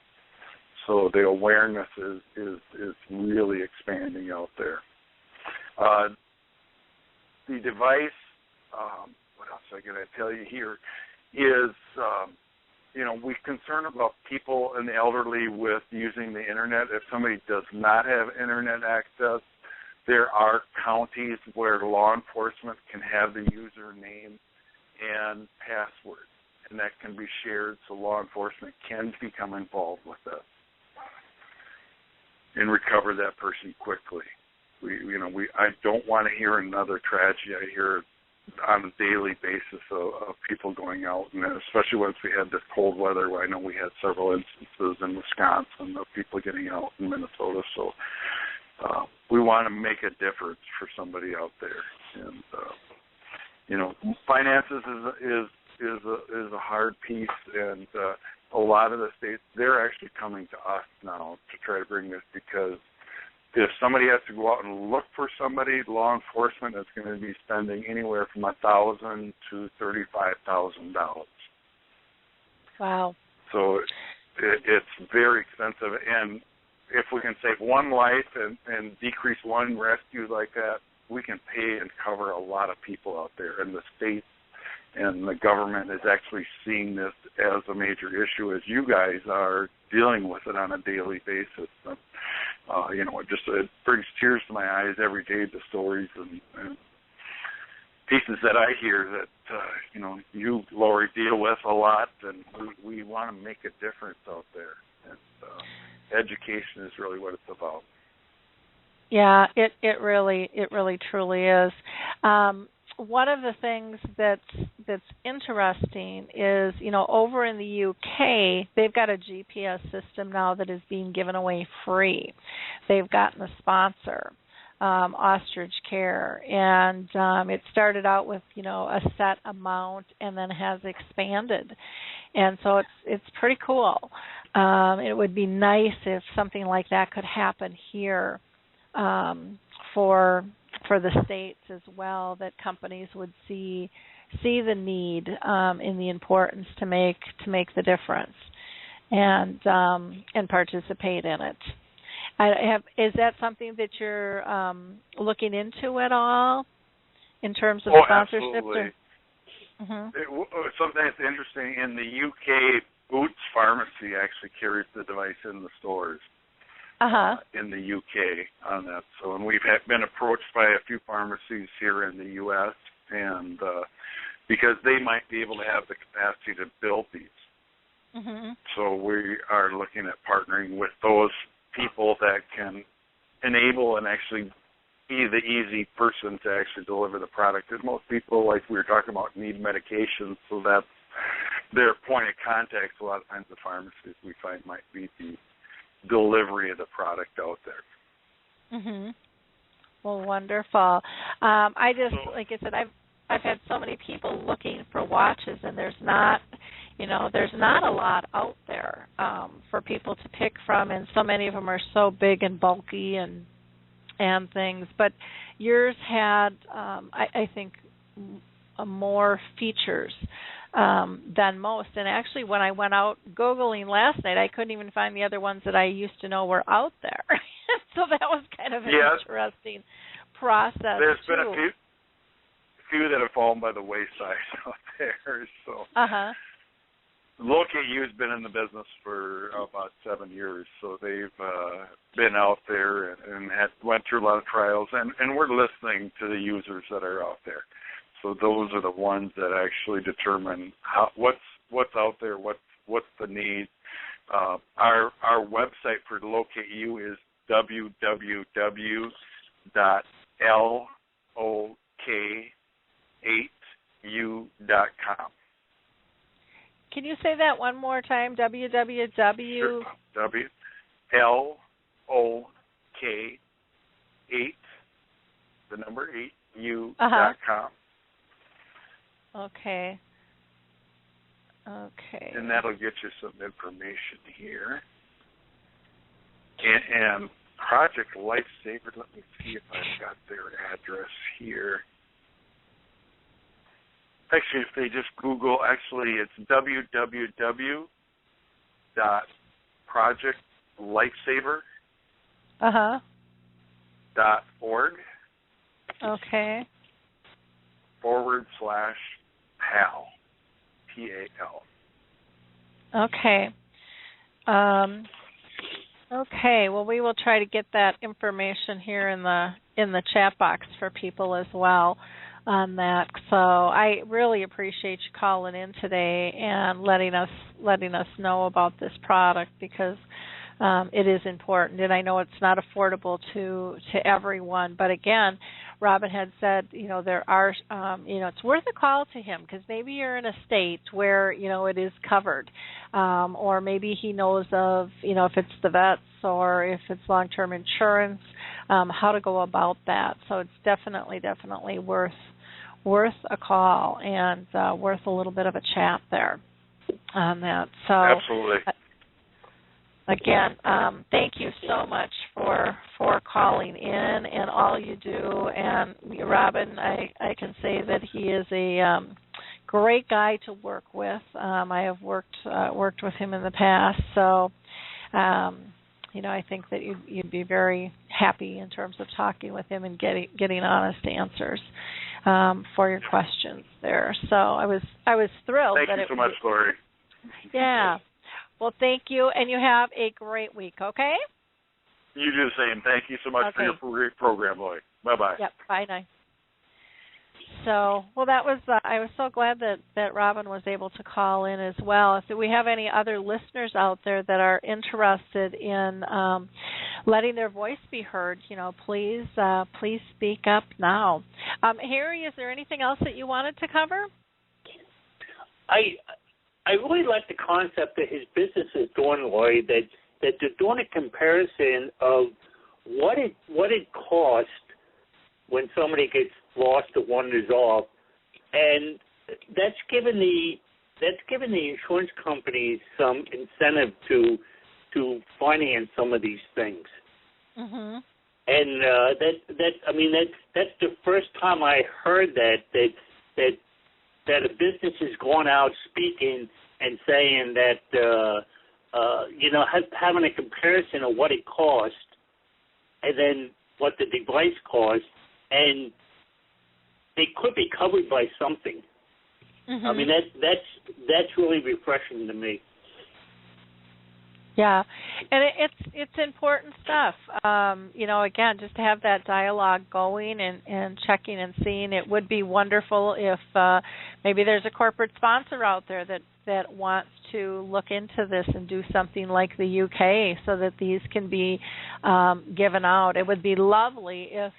So the awareness is really expanding out there. The device, what else am I going to tell you here, is, we're concerned about people and the elderly with using the Internet. If somebody does not have Internet access, there are counties where law enforcement can have the username and password, and that can be shared so law enforcement can become involved with it and recover that person quickly. I don't want to hear another tragedy. I hear on a daily basis of people going out, and especially once we had this cold weather. I know we had several instances in Wisconsin of people getting out in Minnesota. So we want to make a difference for somebody out there, and finances is a hard piece, and a lot of the states, they're actually coming to us now to try to bring this, because if somebody has to go out and look for somebody, law enforcement is going to be spending anywhere from $1,000 to $35,000. Wow. So it's very expensive, and if we can save one life and decrease one rescue like that, we can pay and cover a lot of people out there. And the state and the government is actually seeing this as a major issue, as you guys are dealing with it on a daily basis. And, it brings tears to my eyes every day, the stories and pieces that I hear that, you, Lori, deal with a lot, and we want to make a difference out there. And education is really what it's about. Yeah, it really truly is. One of the things that's interesting is, over in the UK, they've got a GPS system now that is being given away free. They've gotten a sponsor, Ostrich Care, and it started out with, a set amount and then has expanded. And so it's pretty cool. It would be nice if something like that could happen here for the states as well, that companies would see the need and the importance to make the difference and participate in it. Is that something that you're looking into at all in terms of sponsorship? Absolutely. Mm-hmm. Something that's interesting, in the UK, Boots Pharmacy actually carries the device in the stores. In the UK on that. So, and we've been approached by a few pharmacies here in the U.S., and because they might be able to have the capacity to build these. Mm-hmm. So we are looking at partnering with those people that can enable and actually be the easy person to actually deliver the product. Because most people, like we were talking about, need medications, so that's their point of contact. A lot of times the pharmacies we find might be the delivery of the product out there. Mhm. Well, wonderful. I just, like I said, I've had so many people looking for watches, and there's not a lot out there for people to pick from, and so many of them are so big and bulky and things. But yours had, I think, more features than most. And actually, when I went out Googling last night, I couldn't even find the other ones that I used to know were out there. So that was kind of an interesting process. There's been a few that have fallen by the wayside out there. So Locate You has been in the business for about 7 years, so they've been out there and went through a lot of trials, and we're listening to the users that are out there. So those are the ones that actually determine what's out there, what's the need. Our website for Locate You is www.lok8u.com. Can you say that one more time? www. Sure. LOK8, the number 8, u.com. Okay. And that'll get you some information here. And Project Lifesaver, let me see if I've got their address here. Actually, if they just Google, it's www.projectlifesaver.org. Okay. /PAL, PAL. Okay. Okay. Well, we will try to get that information here in the chat box for people as well on that. So I really appreciate you calling in today and letting us know about this product, because it is important, and I know it's not affordable to everyone. But again, Robin had said, there are, it's worth a call to him, because maybe you're in a state where, it is covered, or maybe he knows of, if it's the vets or if it's long-term insurance, how to go about that. So it's definitely worth a call and worth a little bit of a chat there on that. So absolutely. Again, thank you so much for calling in and all you do. And Robin, I can say that he is a great guy to work with. I have worked with him in the past, so I think that you'd be very happy in terms of talking with him and getting honest answers for your questions there. So I was thrilled. Thank you so much, Lori. Yeah. Well, thank you, and you have a great week, okay? You do the same. Thank you so much for your great program, Lori. Bye-bye. Yep, bye now. So, that was, I was so glad that Robin was able to call in as well. If we have any other listeners out there that are interested in letting their voice be heard, please speak up now. Harry, is there anything else that you wanted to cover? I really like the concept that his business is doing, Lori, that they're doing a comparison of what it costs when somebody gets lost or wanders off, and that's given the insurance companies some incentive to finance some of these things. Mm-hmm. And that's the first time I heard that a business is going out speaking and saying that, having a comparison of what it cost and then what the device costs, and they could be covered by something. Mm-hmm. That's really refreshing to me. Yeah, and it's important stuff. Again, just to have that dialogue going and checking and seeing. It would be wonderful if maybe there's a corporate sponsor out there that wants to look into this and do something like the UK so that these can be given out. It would be lovely if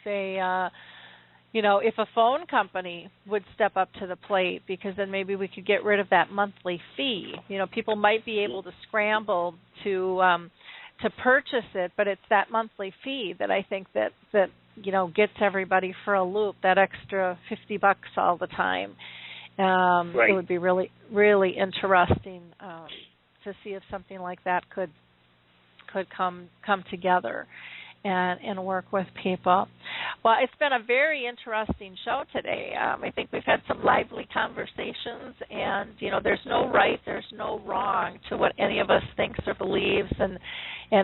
if a phone company would step up to the plate, because then maybe we could get rid of that monthly fee. People might be able to scramble to purchase it, but it's that monthly fee that I think that gets everybody for a loop, that extra $50 all the time. Right. It would be really, really interesting to see if something like that could come together and work with people. Well, it's been a very interesting show today. I think we've had some lively conversations, and there's no right, there's no wrong to what any of us thinks or believes, and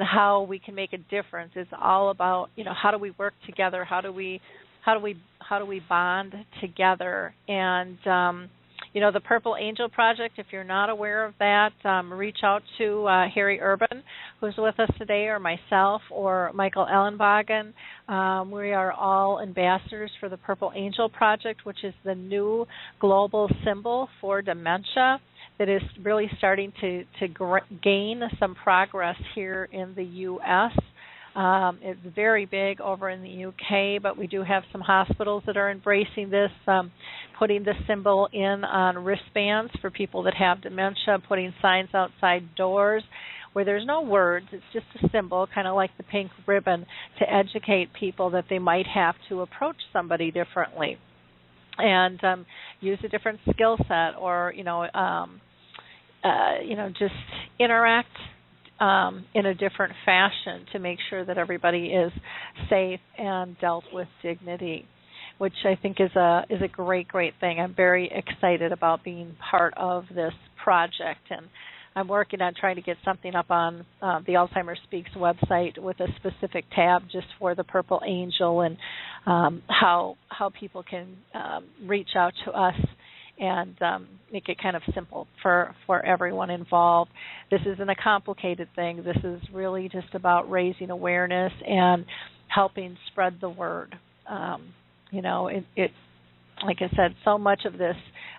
how we can make a difference. It's all about how do we work together, how do we bond together, and the Purple Angel Project, if you're not aware of that, reach out to Harry Urban, who's with us today, or myself, or Michael Ellenbogen. We are all ambassadors for the Purple Angel Project, which is the new global symbol for dementia that is really starting to gain some progress here in the U.S. It's very big over in the UK, but we do have some hospitals that are embracing this, putting the symbol in on wristbands for people that have dementia, putting signs outside doors where there's no words. It's just a symbol, kind of like the pink ribbon, to educate people that they might have to approach somebody differently and use a different skill set, or just interact in a different fashion to make sure that everybody is safe and dealt with dignity. which I think is a great thing. I'm very excited about being part of this project, and I'm working on trying to get something up on the Alzheimer Speaks website with a specific tab just for the Purple Angel, and how people can reach out to us and make it kind of simple for everyone involved. This isn't a complicated thing. This is really just about raising awareness and helping spread the word. It like I said, so much of this,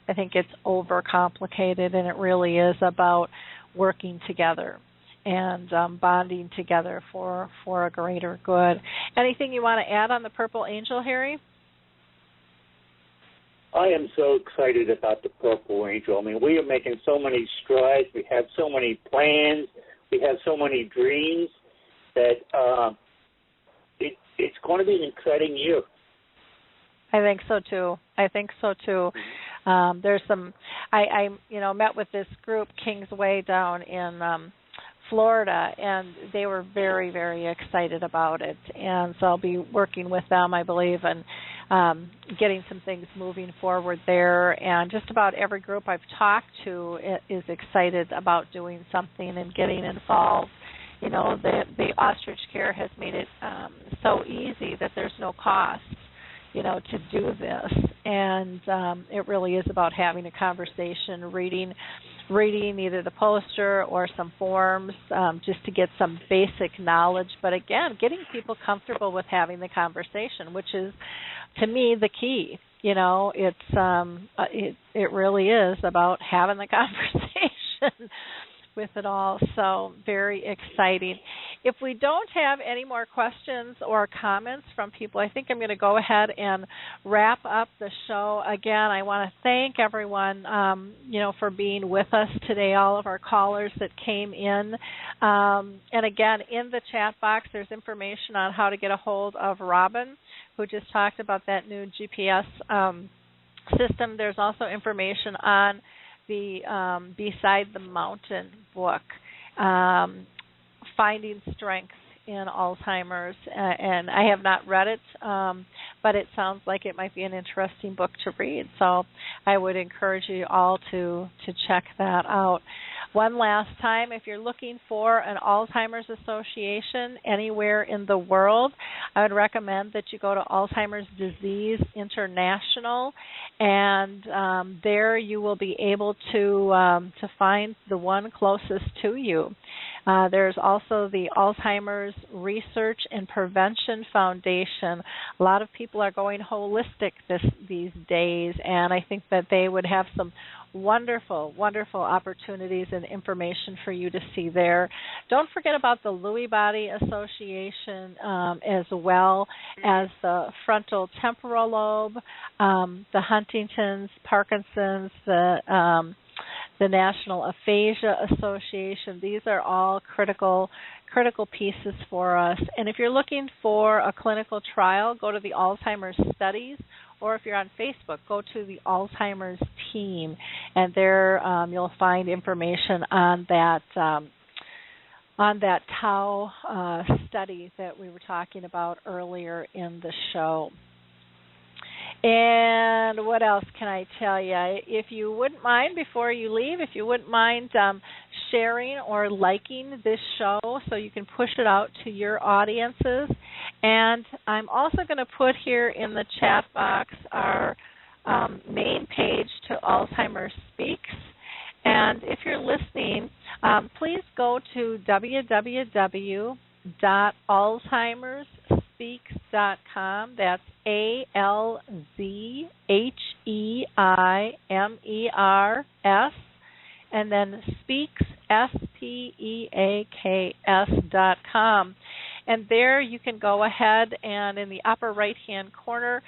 I think it's overcomplicated, and it really is about working together and bonding together for a greater good. Anything you want to add on the Purple Angel, Harry? I am so excited about the Purple Angel. I mean, we are making so many strides. We have so many plans. We have so many dreams that it's going to be an exciting year. I think so too. There's some. I met with this group, King's Way, down in Florida, and they were very, very excited about it. And so I'll be working with them, I believe, and getting some things moving forward there. And just about every group I've talked to is excited about doing something and getting involved. The ostrich care has made it so easy that there's no cost, to do this. And it really is about having a conversation, reading either the poster or some forms just to get some basic knowledge. But again, getting people comfortable with having the conversation, which is, to me, the key. It really is about having the conversation with it all. So very exciting. If we don't have any more questions or comments from people, I think I'm going to go ahead and wrap up the show. Again, I want to thank everyone, for being with us today, all of our callers that came in. And again, in the chat box, there's information on how to get a hold of Robin, who just talked about that new GPS system. There's also information on the Beside the Mountain book, Finding Strength in Alzheimer's, and I have not read it, but it sounds like it might be an interesting book to read. So I would encourage you all to check that out. One last time, if you're looking for an Alzheimer's Association anywhere in the world, I would recommend that you go to Alzheimer's Disease International, and there you will be able to find the one closest to you. There's also the Alzheimer's Research and Prevention Foundation. A lot of people are going holistic these days, and I think that they would have some wonderful, wonderful opportunities and information for you to see there. Don't forget about the Lewy Body Association, as well as the frontal temporal lobe, the Huntington's, Parkinson's, the National Aphasia Association. These are all critical pieces for us. And if you're looking for a clinical trial, go to the Alzheimer's Studies, or if you're on Facebook, go to the Alzheimer's Team, and there you'll find information on that tau study that we were talking about earlier in the show. And what else can I tell you? If you wouldn't mind, before you leave, if you wouldn't mind sharing or liking this show so you can push it out to your audiences. And I'm also going to put here in the chat box our main page to Alzheimer Speaks. And if you're listening, please go to www.alzheimersspeaks.com. That's ALZHEIMERS, and then Speaks, SPEAKS.com. And there you can go ahead and in the upper right-hand corner,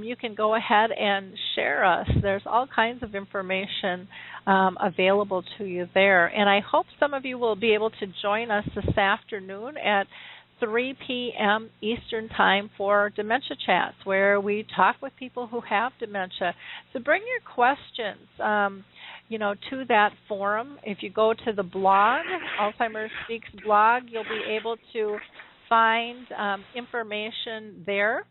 you can go ahead and share us. There's all kinds of information available to you there. And I hope some of you will be able to join us this afternoon at 3 p.m. Eastern Time for Dementia Chats, where we talk with people who have dementia. So bring your questions, to that forum. If you go to the blog, Alzheimer Speaks blog, you'll be able to find information there.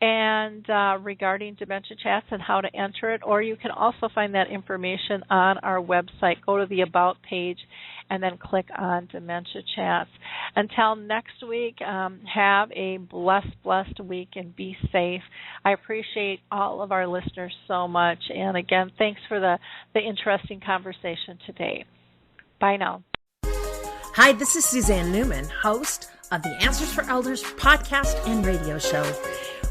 and regarding Dementia Chats and how to enter it, or you can also find that information on our website. Go to the About page and then click on Dementia Chats. Until next week, have a blessed week and be safe. I appreciate all of our listeners so much. And again, thanks for the interesting conversation today. Bye now. Hi, this is Suzanne Newman, host of the Answers for Elders podcast and radio show.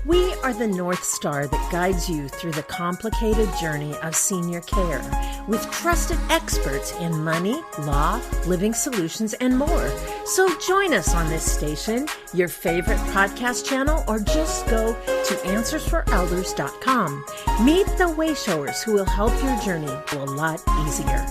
We are the North Star that guides you through the complicated journey of senior care with trusted experts in money, law, living solutions, and more. So join us on this station, your favorite podcast channel, or just go to AnswersForElders.com. Meet the Wayshowers who will help your journey go a lot easier.